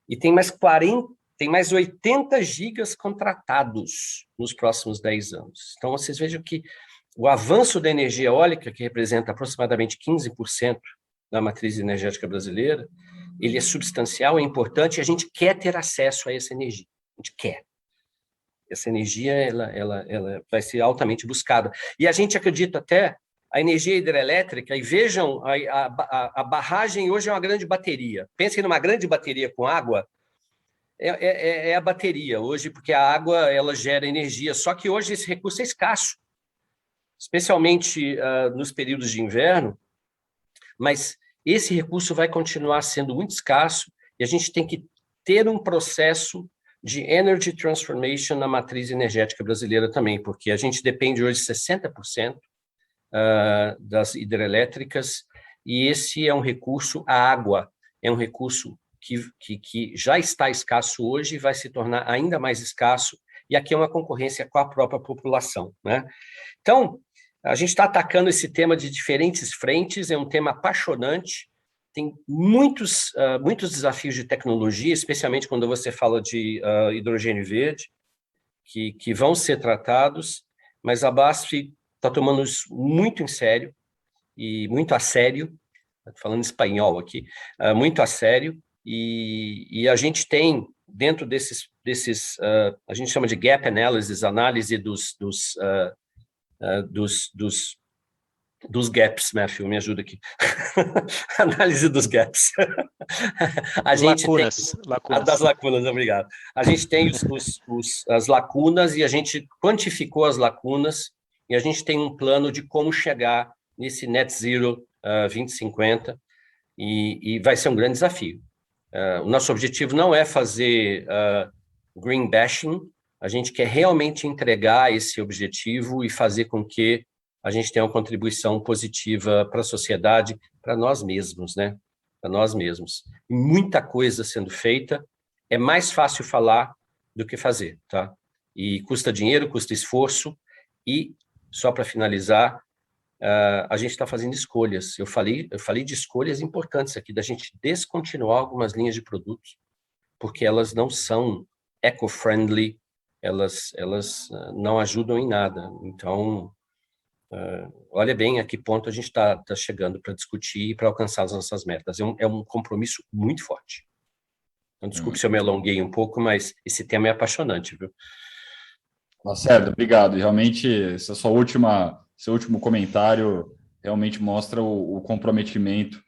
e tem mais 80 gigas contratados nos próximos 10 anos. Então, vocês vejam que o avanço da energia eólica, que representa aproximadamente 15% da matriz energética brasileira, ele é substancial, é importante, e a gente quer ter acesso a essa energia. A gente quer. Essa energia ela vai ser altamente buscada. E a gente acredita até a energia hidrelétrica, e vejam, a barragem hoje é uma grande bateria. Pensem numa grande bateria com água, é a bateria hoje, porque a água ela gera energia, só que hoje esse recurso é escasso, especialmente nos períodos de inverno, mas esse recurso vai continuar sendo muito escasso, e a gente tem que ter um processo de energy transformation na matriz energética brasileira também, porque a gente depende hoje de 60% das hidrelétricas, e esse é um recurso, a água é um recurso que já está escasso hoje e vai se tornar ainda mais escasso, e aqui é uma concorrência com a própria população, né? Então, a gente está atacando esse tema de diferentes frentes, é um tema apaixonante, tem muitos desafios de tecnologia, especialmente quando você fala de hidrogênio verde, que vão ser tratados, mas a BASF está tomando isso muito em sério, e muito a sério, falando espanhol aqui, muito a sério, e a gente tem, dentro desses a gente chama de gap analysis, análise dos gaps, Matthew, me ajuda aqui. Análise dos gaps. A gente lacunas. Das lacunas, obrigado. A gente tem as lacunas, e a gente quantificou as lacunas, e a gente tem um plano de como chegar nesse net zero 2050, e vai ser um grande desafio. O nosso objetivo não é fazer green bashing, a gente quer realmente entregar esse objetivo e fazer com que a gente tenha uma contribuição positiva para a sociedade, para nós mesmos, né? Para nós mesmos. E muita coisa sendo feita, é mais fácil falar do que fazer, tá? E custa dinheiro, custa esforço, e, só para finalizar, a gente está fazendo escolhas. Eu falei de escolhas importantes aqui, da gente descontinuar algumas linhas de produtos, porque elas não são eco-friendly, elas não ajudam em nada. Então, olha bem a que ponto a gente está chegando para discutir e para alcançar as nossas metas. É um compromisso muito forte. Então, desculpe se eu me alonguei um pouco, mas esse tema é apaixonante, viu? Lacerda, obrigado. Realmente, seu último comentário realmente mostra o comprometimento.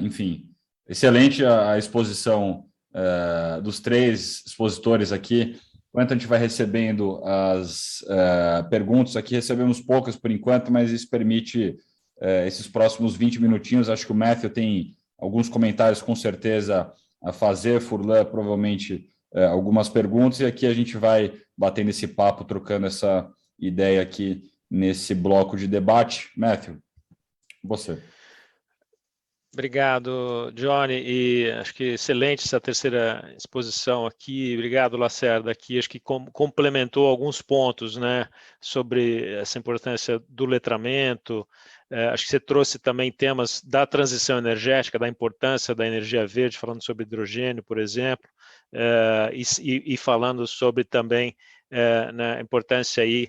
Enfim, excelente a exposição dos 3 expositores aqui. Enquanto a gente vai recebendo as perguntas aqui, recebemos poucas por enquanto, mas isso permite esses próximos 20 minutinhos. Acho que o Matthew tem alguns comentários com certeza a fazer, Furlan provavelmente algumas perguntas, e aqui a gente vai batendo esse papo, trocando essa ideia aqui nesse bloco de debate. Matthew, você. Obrigado, Johnny, e acho que excelente essa terceira exposição aqui. Obrigado, Lacerda, aqui acho que complementou alguns pontos, né, sobre essa importância do letramento. Acho que você trouxe também temas da transição energética, da importância da energia verde, falando sobre hidrogênio, por exemplo, e falando sobre também a importância aí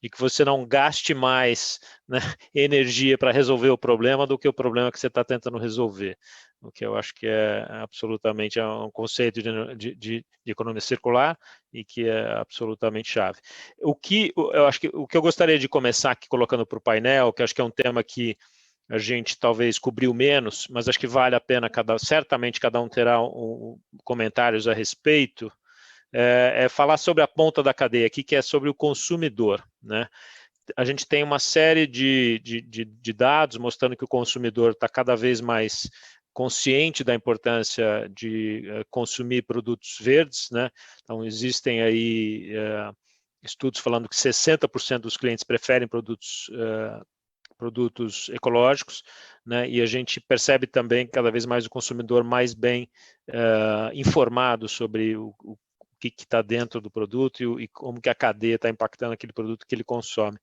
de que você não gaste mais, né, energia para resolver o problema do que o problema que você está tentando resolver, o que eu acho que é absolutamente um conceito de economia circular e que é absolutamente chave. O que eu gostaria de começar aqui colocando para o painel, que acho que é um tema que a gente talvez cobriu menos, mas acho que vale a pena, certamente cada um terá comentários a respeito, falar sobre a ponta da cadeia aqui, que é sobre o consumidor, né? a gente tem uma série de dados mostrando que o consumidor está cada vez mais consciente da importância de consumir produtos verdes, né? Então, existem aí estudos falando que 60% dos clientes preferem produtos ecológicos, né? E a gente percebe também cada vez mais o consumidor mais bem informado sobre o que está dentro do produto e como que a cadeia está impactando aquele produto que ele consome.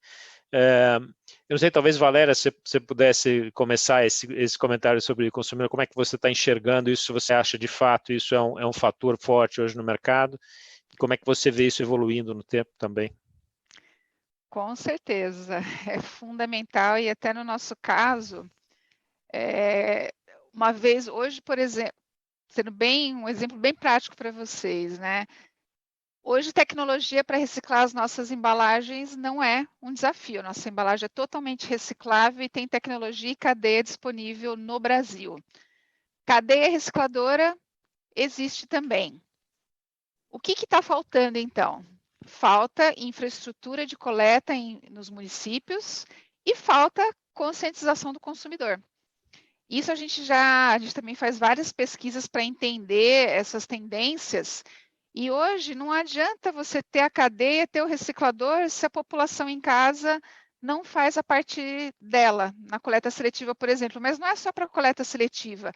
Eu não sei, talvez, Valéria, se você pudesse começar esse comentário sobre o consumidor, como é que você está enxergando isso, se você acha de fato isso é um fator forte hoje no mercado, e como é que você vê isso evoluindo no tempo também? Com certeza, é fundamental, e até no nosso caso, uma vez, hoje, por exemplo, sendo um exemplo bem prático para vocês, né? Hoje, tecnologia para reciclar as nossas embalagens não é um desafio. Nossa embalagem é totalmente reciclável e tem tecnologia e cadeia disponível no Brasil. Cadeia recicladora existe também. O que está faltando, então? Falta infraestrutura de coleta nos municípios e falta conscientização do consumidor. Isso a gente também faz várias pesquisas para entender essas tendências. E hoje não adianta você ter a cadeia, ter o reciclador, se a população em casa não faz a parte dela, na coleta seletiva, por exemplo. Mas não é só para a coleta seletiva.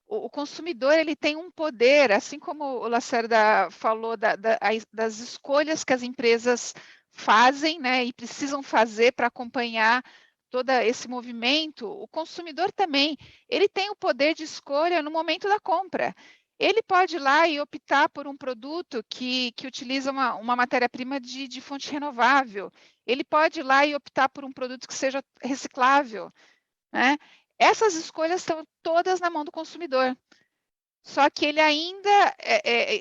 O consumidor ele tem um poder, assim como o Lacerda falou das escolhas que as empresas fazem, né, e precisam fazer para acompanhar todo esse movimento, o consumidor também, ele tem o poder de escolha no momento da compra. Ele pode ir lá e optar por um produto que utiliza uma matéria-prima de fonte renovável. Ele pode ir lá e optar por um produto que seja reciclável, né? Essas escolhas estão todas na mão do consumidor. Só que ele ainda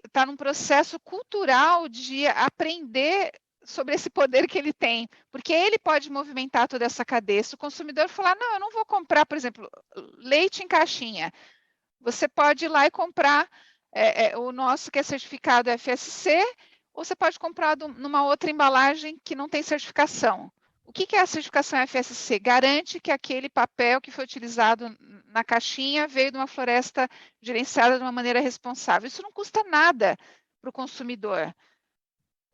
está num processo cultural de aprender sobre esse poder que ele tem, porque ele pode movimentar toda essa cadeia. Se o consumidor falar, não, eu não vou comprar, por exemplo, leite em caixinha, você pode ir lá e comprar o nosso que é certificado FSC, ou você pode comprar numa outra embalagem que não tem certificação. O que é a certificação FSC? Garante que aquele papel que foi utilizado na caixinha veio de uma floresta gerenciada de uma maneira responsável. Isso não custa nada para o consumidor.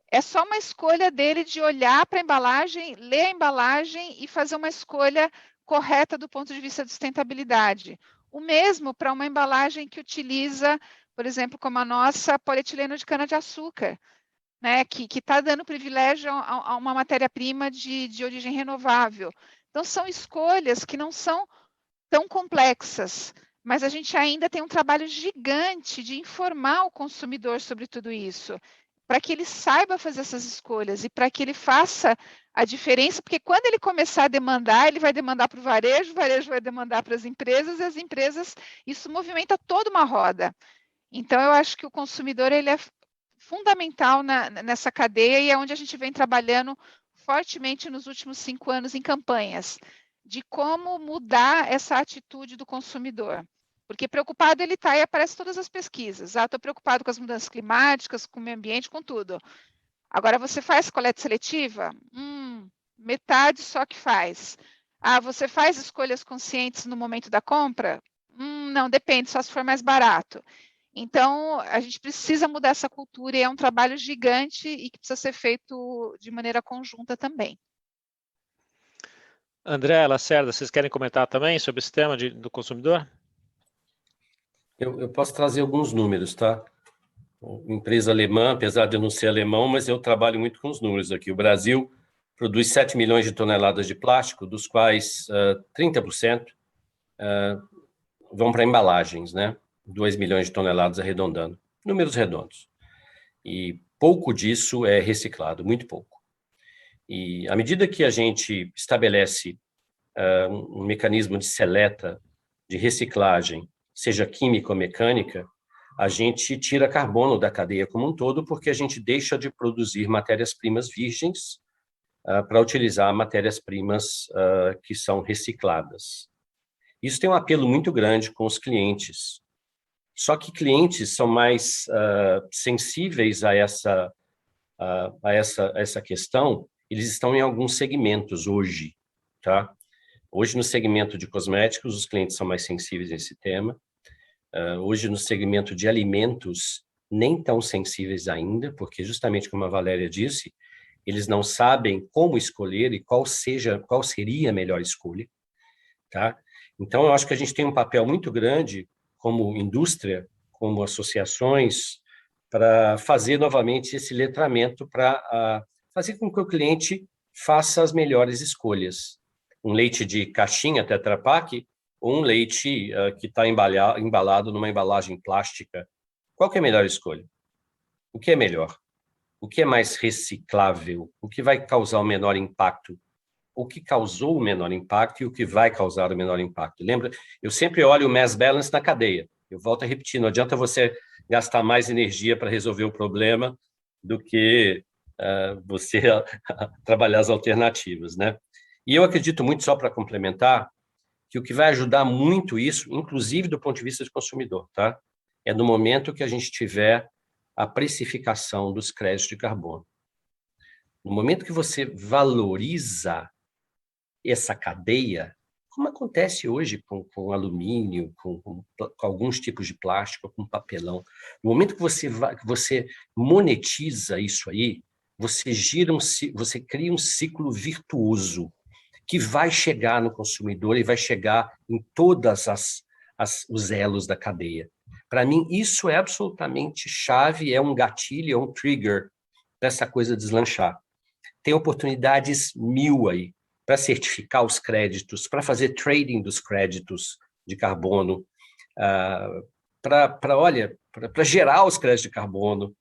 É só uma escolha dele de olhar para a embalagem, ler a embalagem e fazer uma escolha correta do ponto de vista de sustentabilidade. O mesmo para uma embalagem que utiliza, por exemplo, como a nossa, polietileno de cana-de-açúcar, né, que está dando privilégio a uma matéria-prima de origem renovável. Então, são escolhas que não são tão complexas, mas a gente ainda tem um trabalho gigante de informar o consumidor sobre tudo isso, para que ele saiba fazer essas escolhas e para que ele faça a diferença, porque quando ele começar a demandar, ele vai demandar para o varejo vai demandar para as empresas, e as empresas, isso movimenta toda uma roda. Então, eu acho que o consumidor ele é fundamental nessa cadeia e é onde a gente vem trabalhando fortemente nos últimos 5 anos em campanhas, de como mudar essa atitude do consumidor. Porque preocupado ele está e aparece todas as pesquisas. Estou preocupado com as mudanças climáticas, com o meio ambiente, com tudo. Agora, você faz coleta seletiva? Metade só que faz. Você faz escolhas conscientes no momento da compra? Não, depende, só se for mais barato. Então, a gente precisa mudar essa cultura e é um trabalho gigante e que precisa ser feito de maneira conjunta também. André, Lacerda, vocês querem comentar também sobre esse tema do consumidor? Eu posso trazer alguns números, tá? Empresa alemã, apesar de eu não ser alemão, mas eu trabalho muito com os números aqui. O Brasil produz 7 milhões de toneladas de plástico, dos quais 30% vão para embalagens, né? 2 milhões de toneladas arredondando. Números redondos. E pouco disso é reciclado, muito pouco. E à medida que a gente estabelece um mecanismo de seleta, de reciclagem, seja química ou mecânica, a gente tira carbono da cadeia como um todo, porque a gente deixa de produzir matérias-primas virgens para utilizar matérias-primas que são recicladas. Isso tem um apelo muito grande com os clientes. Só que clientes são mais sensíveis a essa questão eles estão em alguns segmentos hoje, tá? Hoje, no segmento de cosméticos, os clientes são mais sensíveis a esse tema. Hoje, no segmento de alimentos, nem tão sensíveis ainda, porque justamente como a Valéria disse, eles não sabem como escolher e qual seria a melhor escolha, tá? Então, eu acho que a gente tem um papel muito grande como indústria, como associações, para fazer novamente esse letramento, para fazer com que o cliente faça as melhores escolhas. Um leite de caixinha Tetra Pak ou um leite que está embalado numa embalagem plástica. Qual que é a melhor escolha? O que é melhor? O que é mais reciclável? O que vai causar o menor impacto? O que causou o menor impacto e o que vai causar o menor impacto? Lembra? Eu sempre olho o mass balance na cadeia. Eu volto a repetir, não adianta você gastar mais energia para resolver o problema do que você trabalhar as alternativas, né? E eu acredito muito, só para complementar, que o que vai ajudar muito isso, inclusive do ponto de vista do consumidor, tá? É no momento que a gente tiver a precificação dos créditos de carbono. No momento que você valoriza essa cadeia, como acontece hoje com alumínio, com alguns tipos de plástico, com papelão, no momento que você monetiza isso aí, você cria um ciclo virtuoso que vai chegar no consumidor e vai chegar em todas os elos da cadeia. Para mim, isso é absolutamente chave, é um gatilho, é um trigger dessa coisa deslanchar. Tem oportunidades 1000 aí para certificar os créditos, para fazer trading dos créditos de carbono, para gerar os créditos de carbono.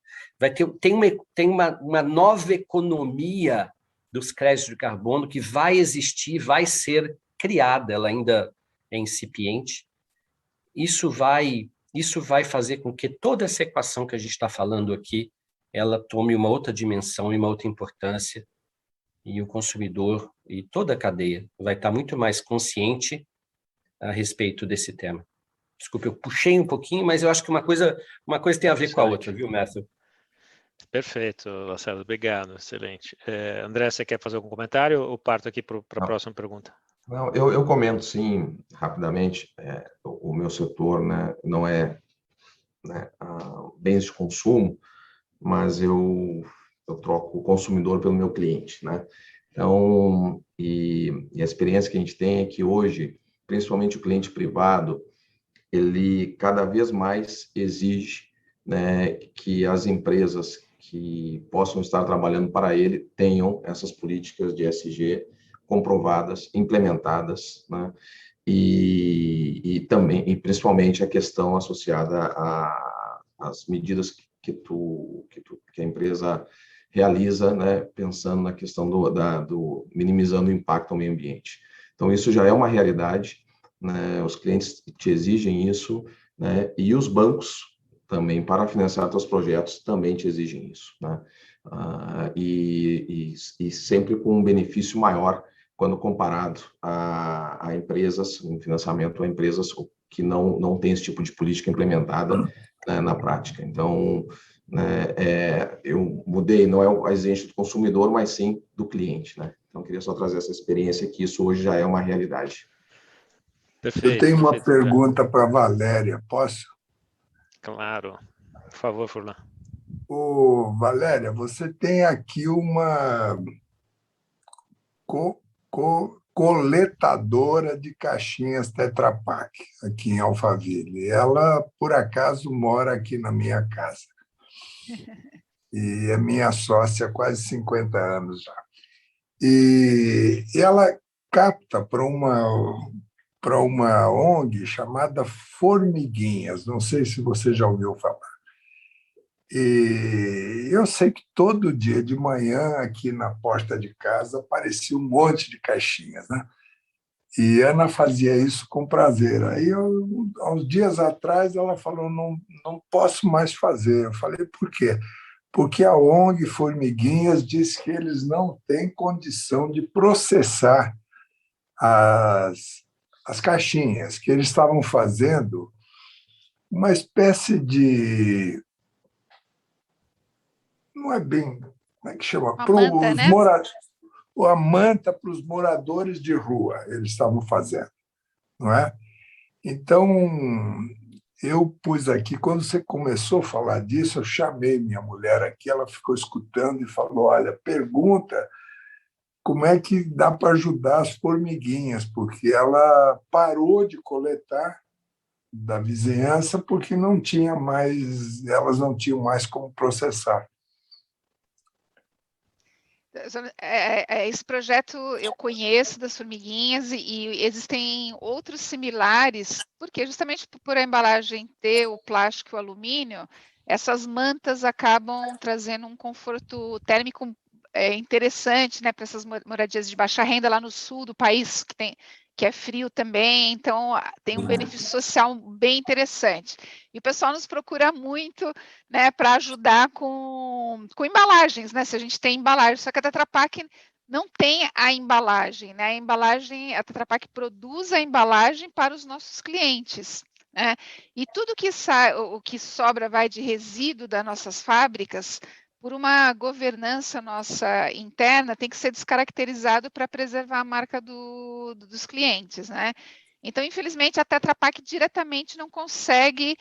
Tem uma nova economia dos créditos de carbono que vai existir, vai ser criada, ela ainda é incipiente. Isso vai fazer com que toda essa equação que a gente está falando aqui, ela tome uma outra dimensão e uma outra importância, e o consumidor e toda a cadeia vai estar muito mais consciente a respeito desse tema. Desculpe, eu puxei um pouquinho, mas eu acho que uma coisa tem a ver com a outra, viu, Matthew? Perfeito, Lacerda, obrigado, excelente. André, você quer fazer algum comentário ou parto aqui para a próxima pergunta? Não, eu comento, sim, rapidamente. O meu setor, né, não é, né, bens de consumo, mas eu troco o consumidor pelo meu cliente, né? Então, e a experiência que a gente tem é que hoje, principalmente o cliente privado, ele cada vez mais exige, né, que as empresas que possam estar trabalhando para ele tenham essas políticas de ESG comprovadas, implementadas, né? E também, e principalmente a questão associada às medidas que a empresa realiza, né, pensando na questão do minimizando o impacto ao meio ambiente. Então, isso já é uma realidade, né? Os clientes te exigem isso, né? E os bancos também, para financiar seus projetos, também te exigem isso, né? E sempre com um benefício maior quando comparado a empresas, um financiamento a empresas que não têm esse tipo de política implementada, né, na prática. Então, né, eu mudei, não é a exigência do consumidor, mas sim do cliente, né? Então, queria só trazer essa experiência que isso hoje já é uma realidade. Perfeito. Eu tenho uma pergunta para a Valéria, posso? Claro. Por favor, Furlan. Valéria, você tem aqui uma coletadora de caixinhas Tetra Pak aqui em Alphaville. Ela, por acaso, mora aqui na minha casa. E é minha sócia há quase 50 anos já. E ela capta para uma ONG chamada Formiguinhas. Não sei se você já ouviu falar. E eu sei que todo dia de manhã, aqui na porta de casa, aparecia um monte de caixinhas, né? E Ana fazia isso com prazer. Aí, há uns dias atrás, ela falou, não posso mais fazer. Eu falei, por quê? Porque a ONG Formiguinhas diz que eles não têm condição de processar as caixinhas, que eles estavam fazendo uma espécie de... Não é bem... Como é que chama? Uma manta, né? a manta para os moradores de rua, eles estavam fazendo, não é? Então, eu pus aqui, quando você começou a falar disso, eu chamei minha mulher aqui, ela ficou escutando e falou, olha, pergunta como é que dá para ajudar as formiguinhas, porque ela parou de coletar da vizinhança porque não tinha mais, elas não tinham mais como processar. Esse projeto eu conheço das formiguinhas e existem outros similares, porque justamente por a embalagem ter o plástico e o alumínio, essas mantas acabam trazendo um conforto térmico interessante, né, para essas moradias de baixa renda lá no sul do país, que é frio também, então tem um benefício social bem interessante. E o pessoal nos procura muito, né, para ajudar com embalagens, né, se a gente tem embalagem, só que a Tetra Pak não tem a embalagem, né, a Tetra Pak produz a embalagem para os nossos clientes, né, e tudo que o que sobra vai de resíduo das nossas fábricas, por uma governança nossa interna, tem que ser descaracterizado para preservar a marca dos clientes, né? Então, infelizmente, a Tetra Pak diretamente não consegue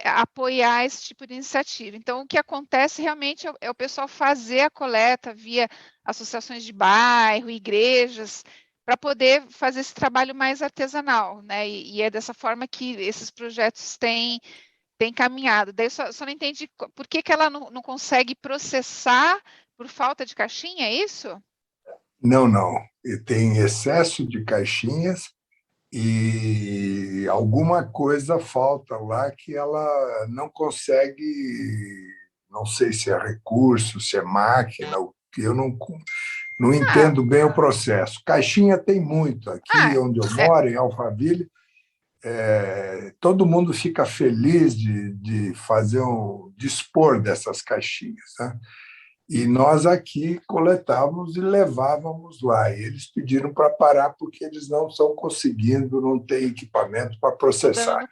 apoiar esse tipo de iniciativa. Então, o que acontece realmente é o pessoal fazer a coleta via associações de bairro, igrejas, para poder fazer esse trabalho mais artesanal, né? E é dessa forma que esses projetos têm caminhado. Daí eu só não entendi por que ela não consegue processar por falta de caixinha, é isso? Não, não. E tem excesso de caixinhas e alguma coisa falta lá que ela não consegue, não sei se é recurso, se é máquina, eu não entendo bem o processo. Caixinha tem muito. Aqui onde eu moro, em Alphaville, todo mundo fica feliz de fazer dispor dessas caixinhas, né? E nós aqui coletávamos e levávamos lá. E eles pediram para parar porque eles não estão conseguindo, não têm equipamento para processar.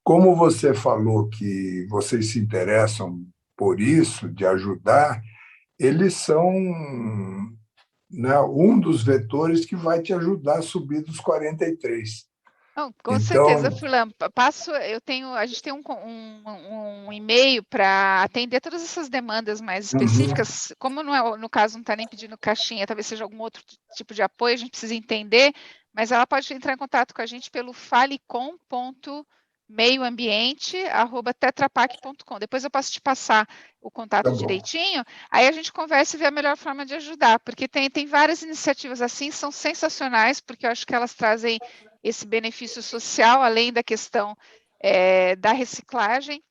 Como você falou que vocês se interessam por isso, de ajudar, eles são, né, um dos vetores que vai te ajudar a subir dos 43. Não, com certeza, Fulano. A gente tem um e-mail para atender todas essas demandas mais específicas. Como no caso não está nem pedindo caixinha, talvez seja algum outro tipo de apoio, a gente precisa entender, mas ela pode entrar em contato com a gente pelo falecom.meioambiente@tetrapak.com. Depois eu posso te passar o contato direitinho, aí a gente conversa e vê a melhor forma de ajudar, porque tem várias iniciativas assim, são sensacionais, porque eu acho que elas trazem esse benefício social, além da questão da reciclagem.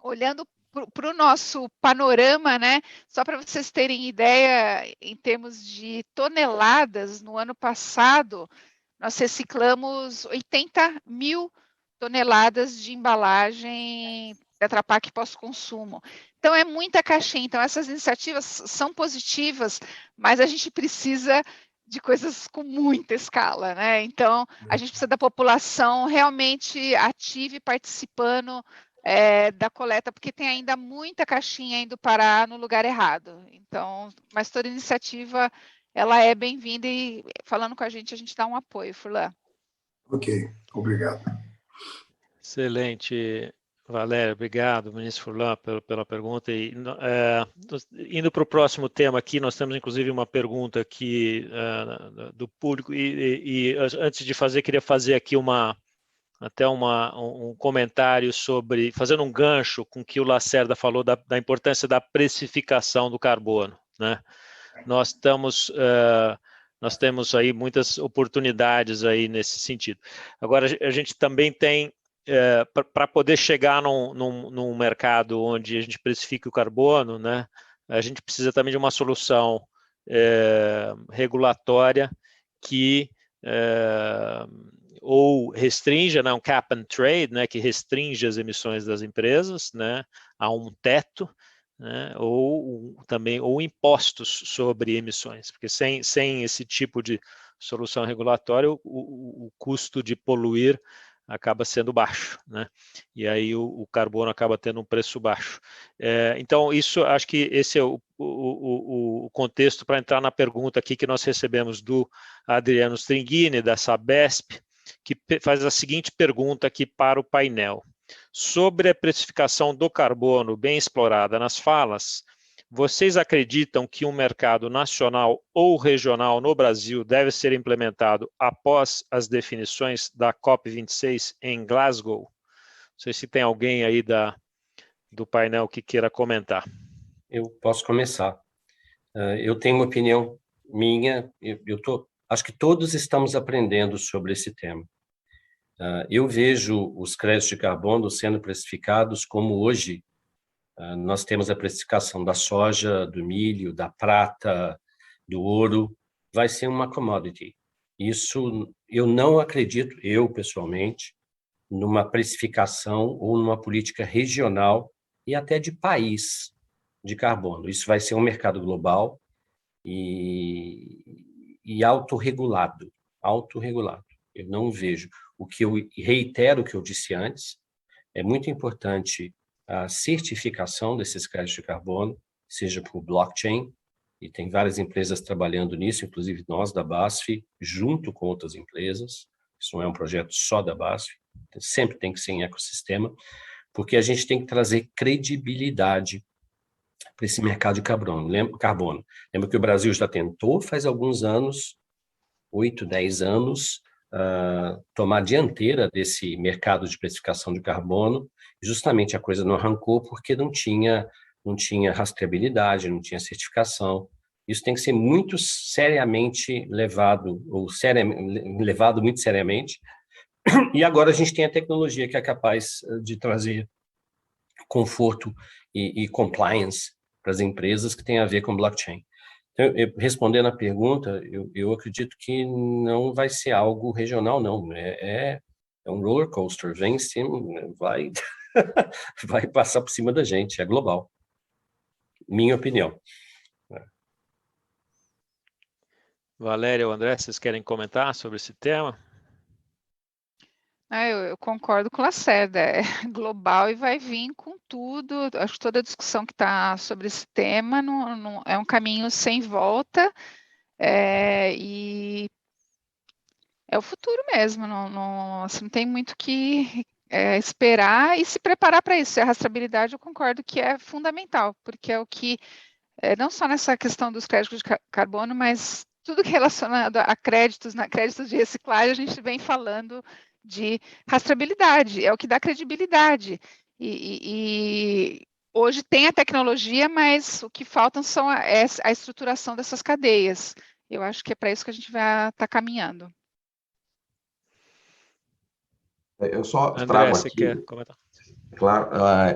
Olhando para o nosso panorama, né? Só para vocês terem ideia, em termos de toneladas, no ano passado, nós reciclamos 80 mil toneladas de embalagem Tetra Pak pós-consumo. Então, é muita caixinha. Então, essas iniciativas são positivas, mas a gente precisa de coisas com muita escala, né? Então, a gente precisa da população realmente ativa e participando da coleta, porque tem ainda muita caixinha indo parar no lugar errado. Então, mas toda iniciativa, ela é bem-vinda e falando com a gente dá um apoio, Furlan. Ok, obrigado. Excelente, Valéria, obrigado, ministro Furlan, pela pergunta. E, indo para o próximo tema aqui, nós temos inclusive uma pergunta aqui do público, e antes de fazer, queria fazer aqui um comentário sobre, fazendo um gancho com o que o Lacerda falou da importância da precificação do carbono, né? Nós temos aí muitas oportunidades aí nesse sentido. Agora, a gente também tem, para poder chegar num mercado onde a gente precifique o carbono, né, a gente precisa também de uma solução regulatória que ou restrinja, né, um cap and trade, né, que restringe as emissões das empresas, né, a um teto, né, ou impostos sobre emissões, porque sem esse tipo de solução regulatória, o custo de poluir acaba sendo baixo, né? E aí o carbono acaba tendo um preço baixo. Então, isso, acho que esse é o contexto para entrar na pergunta aqui que nós recebemos do Adriano Stringini, da Sabesp, que faz a seguinte pergunta aqui para o painel. Sobre a precificação do carbono bem explorada nas falas, vocês acreditam que um mercado nacional ou regional no Brasil deve ser implementado após as definições da COP26 em Glasgow? Não sei se tem alguém aí do painel que queira comentar. Eu posso começar. Eu tenho uma opinião minha, acho que todos estamos aprendendo sobre esse tema. Eu vejo os créditos de carbono sendo precificados como hoje nós temos a precificação da soja, do milho, da prata, do ouro, vai ser uma commodity. Isso eu não acredito, eu pessoalmente, numa precificação ou numa política regional e até de país de carbono. Isso vai ser um mercado global e autorregulado. Eu não vejo. O que eu reitero o que eu disse antes, é muito importante a certificação desses créditos de carbono, seja por blockchain, e tem várias empresas trabalhando nisso, inclusive nós da BASF, junto com outras empresas. Isso não é um projeto só da BASF, sempre tem que ser em ecossistema, porque a gente tem que trazer credibilidade para esse mercado de carbono. Lembra que o Brasil já tentou, faz alguns anos, 8, 10 anos, tomar a dianteira desse mercado de precificação de carbono. Justamente a coisa não arrancou porque não tinha rastreabilidade, não tinha certificação. Isso tem que ser muito seriamente levado muito seriamente. E agora a gente tem a tecnologia que é capaz de trazer conforto e compliance para as empresas que tem a ver com blockchain. Então, respondendo à pergunta, eu acredito que não vai ser algo regional, não. É um roller coaster, vem em cima, vai passar por cima da gente, é global. Minha opinião. Valéria ou André, vocês querem comentar sobre esse tema? Eu concordo com o Lacerda, é global e vai vir com tudo. Acho que toda a discussão que está sobre esse tema não é um caminho sem volta, e é o futuro mesmo, não tem muito que esperar e se preparar para isso. A rastreabilidade eu concordo que é fundamental, porque é o que, não só nessa questão dos créditos de carbono, mas tudo que é relacionado a créditos de reciclagem, a gente vem falando de rastreabilidade, é o que dá credibilidade. E hoje tem a tecnologia, mas o que faltam são a estruturação dessas cadeias. Eu acho que é para isso que a gente vai estar caminhando. Eu só André, trago você aqui, quer comentar? Claro,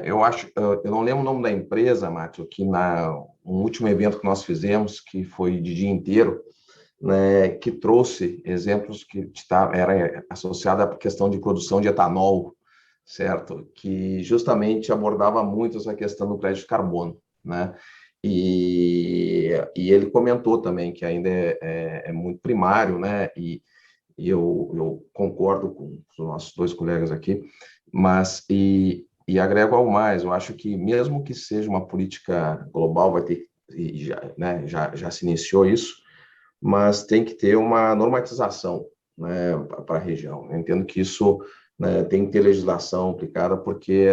eu não lembro o nome da empresa, Márcio, que um último evento que nós fizemos, que foi de dia inteiro, né, que trouxe exemplos que era associado à questão de produção de etanol, certo? Que justamente abordava muito essa questão do crédito de carbono, né? E ele comentou também que ainda é muito primário, né? E eu concordo com os nossos dois colegas aqui, mas e agrego algo mais. Eu acho que mesmo que seja uma política global, vai ter, já se iniciou isso, mas tem que ter uma normatização, né, para a região. Eu entendo que isso, né, tem que ter legislação aplicada, porque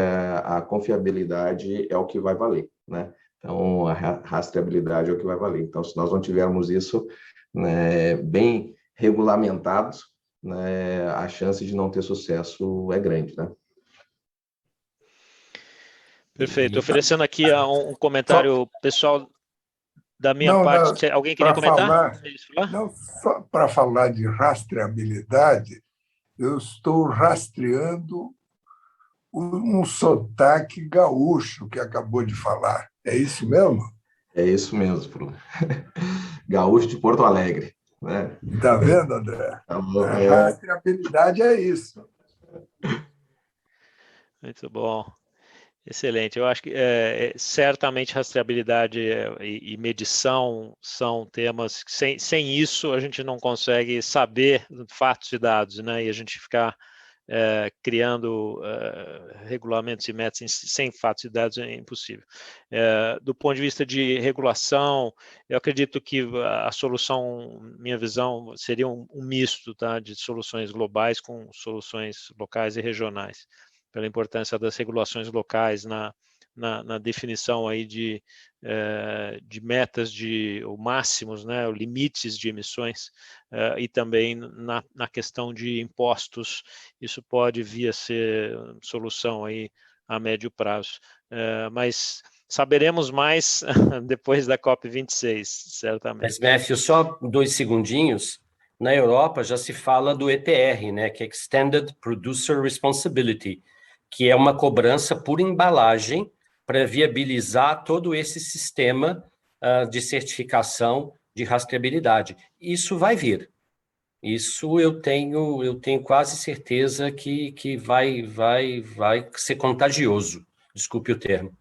a confiabilidade é o que vai valer, né? Então, a rastreabilidade é o que vai valer. Então, se nós não tivermos isso, né, bem regulamentados, né, a chance de não ter sucesso é grande, né? Perfeito. Oferecendo aqui um comentário pessoal da minha parte. Alguém queria comentar? Só para falar de rastreabilidade, eu estou rastreando um sotaque gaúcho que acabou de falar. É isso mesmo? É isso mesmo, Bruno. Gaúcho de Porto Alegre. Né? Está vendo, André? A rastreabilidade é isso. Muito bom. Excelente. Eu acho que certamente rastreabilidade e medição são temas que sem isso a gente não consegue saber fatos e dados, né? E a gente ficar criando regulamentos e metas sem fatos e dados é impossível. Do ponto de vista de regulação, eu acredito que a solução, minha visão, seria um misto, tá, de soluções globais com soluções locais e regionais, pela importância das regulações locais na definição aí de metas ou máximos, né, limites de emissões, e também na questão de impostos. Isso pode vir a ser solução aí a médio prazo, mas saberemos mais depois da COP26, certamente. Mas, Matthew, só 2 segundinhos. Na Europa já se fala do EPR, né, que é Extended Producer Responsibility, que é uma cobrança por embalagem para viabilizar todo esse sistema de certificação de rastreabilidade. Isso vai vir. Isso eu tenho quase certeza que vai ser contagioso. Desculpe o termo.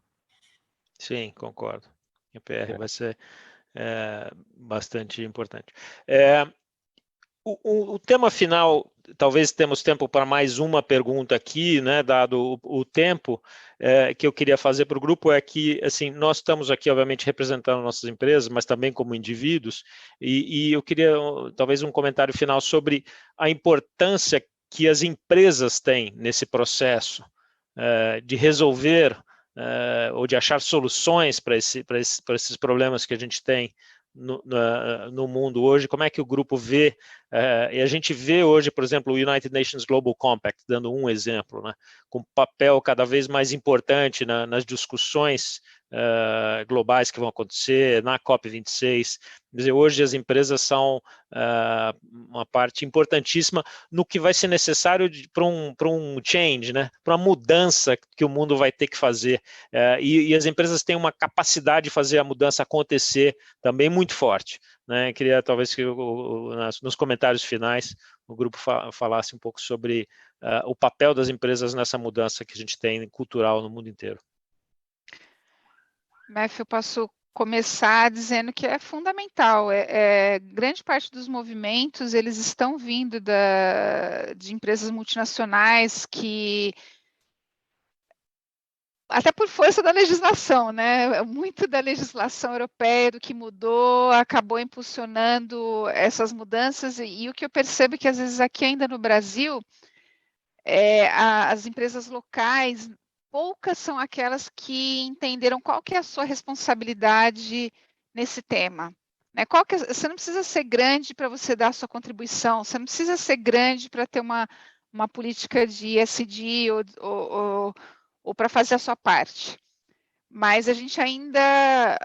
Sim, concordo. EPR vai ser bastante importante. O tema final, talvez temos tempo para mais uma pergunta aqui, né, dado o tempo, que eu queria fazer para o grupo, é que, assim, nós estamos aqui, obviamente, representando nossas empresas, mas também como indivíduos, e eu queria, talvez, um comentário final sobre a importância que as empresas têm nesse processo de resolver ou de achar soluções para esses problemas que a gente tem no mundo hoje. Como é que o grupo vê, e a gente vê hoje, por exemplo, o United Nations Global Compact, dando um exemplo, né, com papel cada vez mais importante nas discussões globais que vão acontecer, na COP26. Quer dizer, hoje as empresas são uma parte importantíssima no que vai ser necessário para um change, né, para uma mudança que o mundo vai ter que fazer. E as empresas têm uma capacidade de fazer a mudança acontecer também muito forte, né? Queria talvez que nos comentários finais o grupo falasse um pouco sobre o papel das empresas nessa mudança que a gente tem cultural no mundo inteiro. Matthew, eu posso começar dizendo que é fundamental. Grande parte dos movimentos, eles estão vindo de empresas multinacionais que, até por força da legislação, né? Muito da legislação europeia, do que mudou, acabou impulsionando essas mudanças, e o que eu percebo é que, às vezes, aqui ainda no Brasil, as empresas locais, poucas são aquelas que entenderam qual que é a sua responsabilidade nesse tema. Né? Você não precisa ser grande para você dar a sua contribuição, você não precisa ser grande para ter uma política de ESG ou para fazer a sua parte. Mas a gente ainda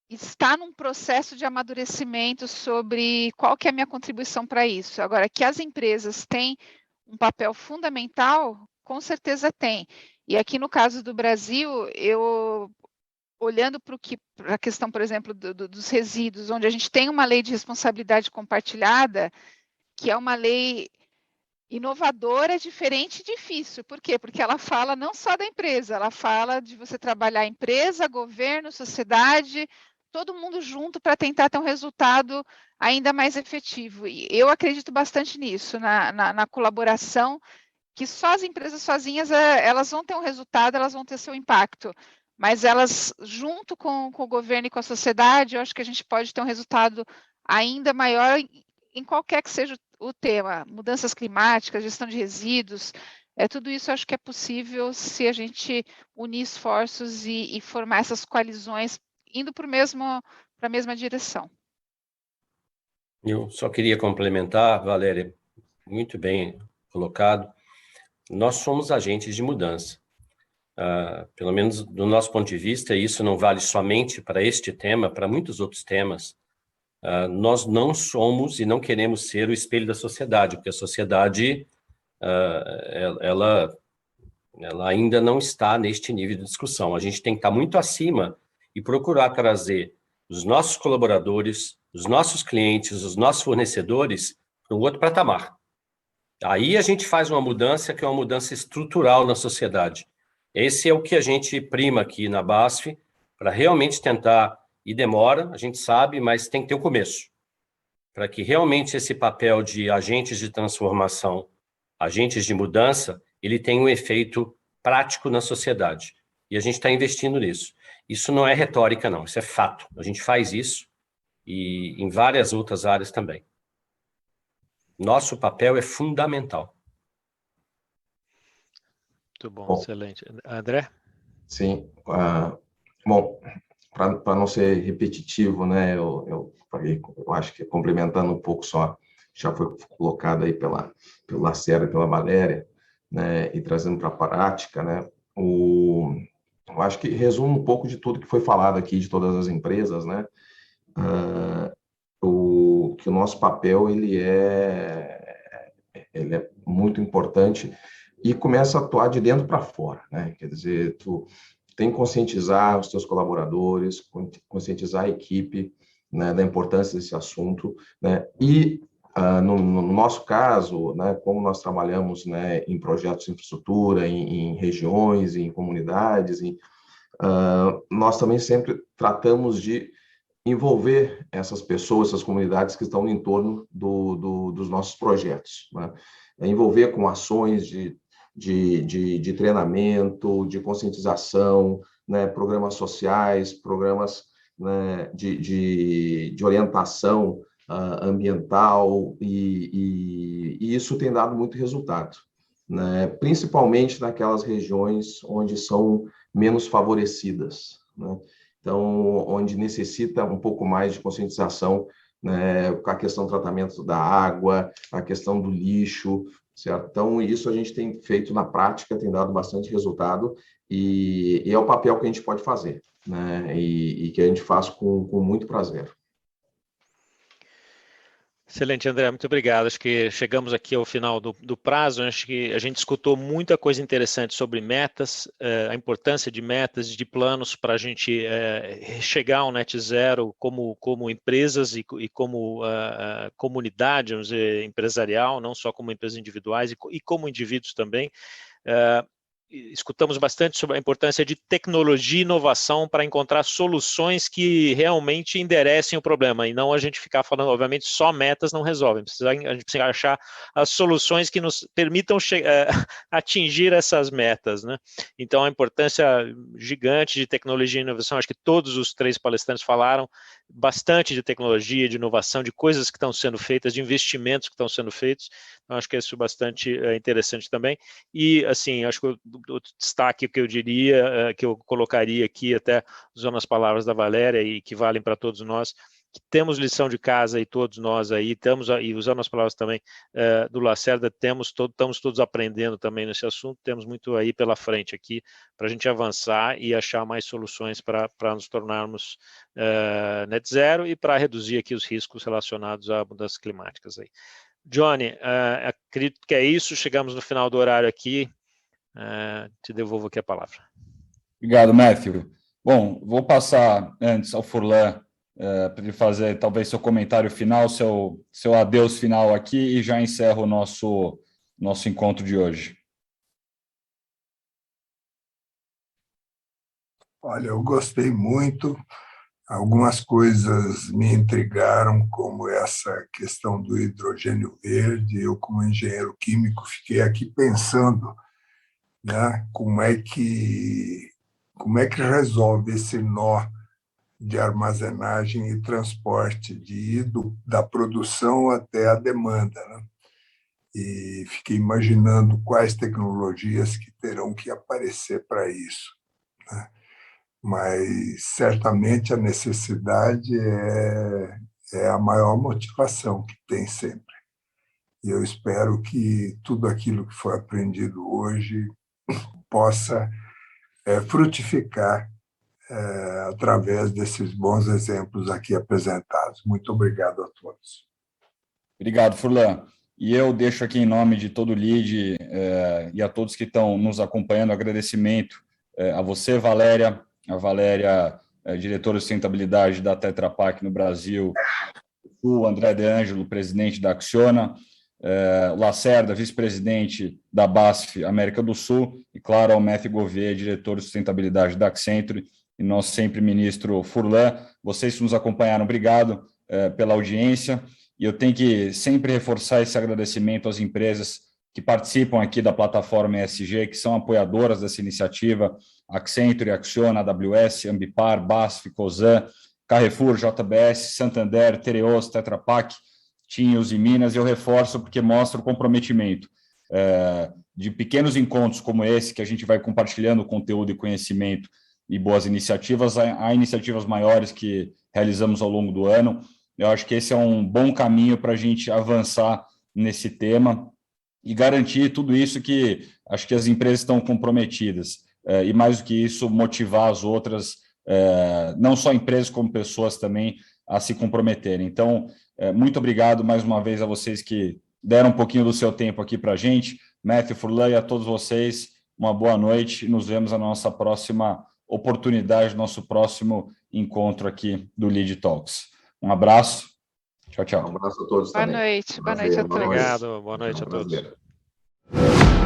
está num processo de amadurecimento sobre qual que é a minha contribuição para isso. Agora, que as empresas têm um papel fundamental, com certeza tem. E aqui no caso do Brasil, olhando para a questão, por exemplo, dos resíduos, onde a gente tem uma lei de responsabilidade compartilhada, que é uma lei inovadora, diferente e difícil. Por quê? Porque ela fala não só da empresa, ela fala de você trabalhar empresa, governo, sociedade, todo mundo junto para tentar ter um resultado ainda mais efetivo. E eu acredito bastante nisso, na colaboração, que só as empresas sozinhas, elas vão ter um resultado, elas vão ter seu impacto, mas elas, junto com o governo e com a sociedade, eu acho que a gente pode ter um resultado ainda maior em qualquer que seja o tema, mudanças climáticas, gestão de resíduos, tudo isso eu acho que é possível se a gente unir esforços e formar essas coalizões indo para a mesma direção. Eu só queria complementar, Valéria, muito bem colocado. Nós somos agentes de mudança. Pelo menos do nosso ponto de vista, isso não vale somente para este tema, para muitos outros temas. Nós não somos e não queremos ser o espelho da sociedade, porque a sociedade ela ainda não está neste nível de discussão. A gente tem que estar muito acima e procurar trazer os nossos colaboradores, os nossos clientes, os nossos fornecedores para um outro patamar. Aí a gente faz uma mudança que é uma mudança estrutural na sociedade. Esse é o que a gente prima aqui na BASF, para realmente tentar, e demora, a gente sabe, mas tem que ter um começo, para que realmente esse papel de agentes de transformação agentes de mudança, ele tem um efeito prático na sociedade. E a gente está investindo nisso. Isso não é retórica, não. Isso é fato. A gente faz isso e em várias outras áreas também. Nosso papel é fundamental. Muito bom, excelente. André? Sim. Bom, para não ser repetitivo, né, eu acho que complementando um pouco só, já foi colocado aí pelo Lacerda e pela Valéria, né, e trazendo para a prática, né, eu acho que resume um pouco de tudo que foi falado aqui, de todas as empresas, né, que o nosso papel ele é muito importante e começa a atuar de dentro para fora, né, quer dizer, tu tem que conscientizar os teus colaboradores, conscientizar a equipe, né, da importância desse assunto, né, e no nosso caso, né, como nós trabalhamos, né, em projetos de infraestrutura, em regiões, em comunidades, nós também sempre tratamos de envolver essas pessoas, essas comunidades que estão no entorno dos nossos projetos, né, envolver com ações de treinamento, de conscientização, né, programas sociais, programas, né, de orientação ambiental, e isso tem dado muito resultado, né, principalmente naquelas regiões onde são menos favorecidas, né, então, onde necessita um pouco mais de conscientização, né, com a questão do tratamento da água, a questão do lixo, certo? Então, isso a gente tem feito na prática, tem dado bastante resultado, e é o papel que a gente pode fazer, né? E que a gente faz com muito prazer. Excelente, André, muito obrigado. Acho que chegamos aqui ao final do prazo. Acho que a gente escutou muita coisa interessante sobre metas, a importância de metas, de planos para a gente chegar ao net zero como empresas e como comunidade, vamos dizer, empresarial, não só como empresas individuais e como indivíduos também. Escutamos bastante sobre a importância de tecnologia e inovação para encontrar soluções que realmente enderecem o problema, e não a gente ficar falando, obviamente, só metas não resolvem, a gente precisa achar as soluções que nos permitam atingir essas metas, né? Então, a importância gigante de tecnologia e inovação, acho que todos os 3 palestrantes falaram bastante de tecnologia, de inovação, de coisas que estão sendo feitas, de investimentos que estão sendo feitos, então acho que isso é bastante interessante também, e assim, acho que o destaque que eu diria, que eu colocaria aqui, até usando as palavras da Valéria e que valem para todos nós, que temos lição de casa e todos nós aí, e usando as palavras também do Lacerda, estamos todos aprendendo também nesse assunto, temos muito aí pela frente aqui para a gente avançar e achar mais soluções para nos tornarmos net zero e para reduzir aqui os riscos relacionados a mudanças climáticas aí. Johnny, acredito que é isso, chegamos no final do horário aqui, te devolvo aqui a palavra. Obrigado, Matthew. Bom, vou passar antes ao Furlan para ele fazer talvez seu comentário final, seu adeus final aqui, e já encerro o nosso encontro de hoje. Olha, eu gostei muito. Algumas coisas me intrigaram, como essa questão do hidrogênio verde. Eu, como engenheiro químico, fiquei aqui pensando, né, como é que resolve esse nó de armazenagem e transporte, de ir da produção até a demanda, né? E fiquei imaginando quais tecnologias que terão que aparecer para isso, né? Mas certamente a necessidade é a maior motivação que tem sempre. E eu espero que tudo aquilo que foi aprendido hoje possa frutificar através desses bons exemplos aqui apresentados. Muito obrigado a todos. Obrigado, Furlan. E eu deixo aqui, em nome de todo o LEAD e a todos que estão nos acompanhando, agradecimento a você, Valéria, diretora de sustentabilidade da Tetra Pak no Brasil, o André De Angelo, presidente da Acciona, Lacerda, vice-presidente da BASF América do Sul, e, claro, ao Matthew Gouveia, diretor de sustentabilidade da Accenture, e nosso sempre ministro Furlan. Vocês que nos acompanharam, obrigado pela audiência, e eu tenho que sempre reforçar esse agradecimento às empresas que participam aqui da plataforma ESG, que são apoiadoras dessa iniciativa: Accenture, Acciona, AWS, Ambipar, BASF, Cosan, Carrefour, JBS, Santander, Tereos, Tetra Pak, TIM, e Minas. Eu reforço porque mostra o comprometimento de pequenos encontros como esse, que a gente vai compartilhando conteúdo e conhecimento e boas iniciativas, a iniciativas maiores que realizamos ao longo do ano. Eu acho que esse é um bom caminho para a gente avançar nesse tema e garantir tudo isso que acho que as empresas estão comprometidas. E mais do que isso, motivar as outras, não só empresas como pessoas também, a se comprometerem. Então, muito obrigado mais uma vez a vocês que deram um pouquinho do seu tempo aqui para a gente. Matthew, Furlan, e a todos vocês, uma boa noite. Nos vemos na nossa próxima oportunidade, nosso próximo encontro aqui do Lead Talks. Um abraço. Tchau, tchau. Um abraço a todos Boa também. noite a todos. Obrigado, boa noite a todos. Prazer.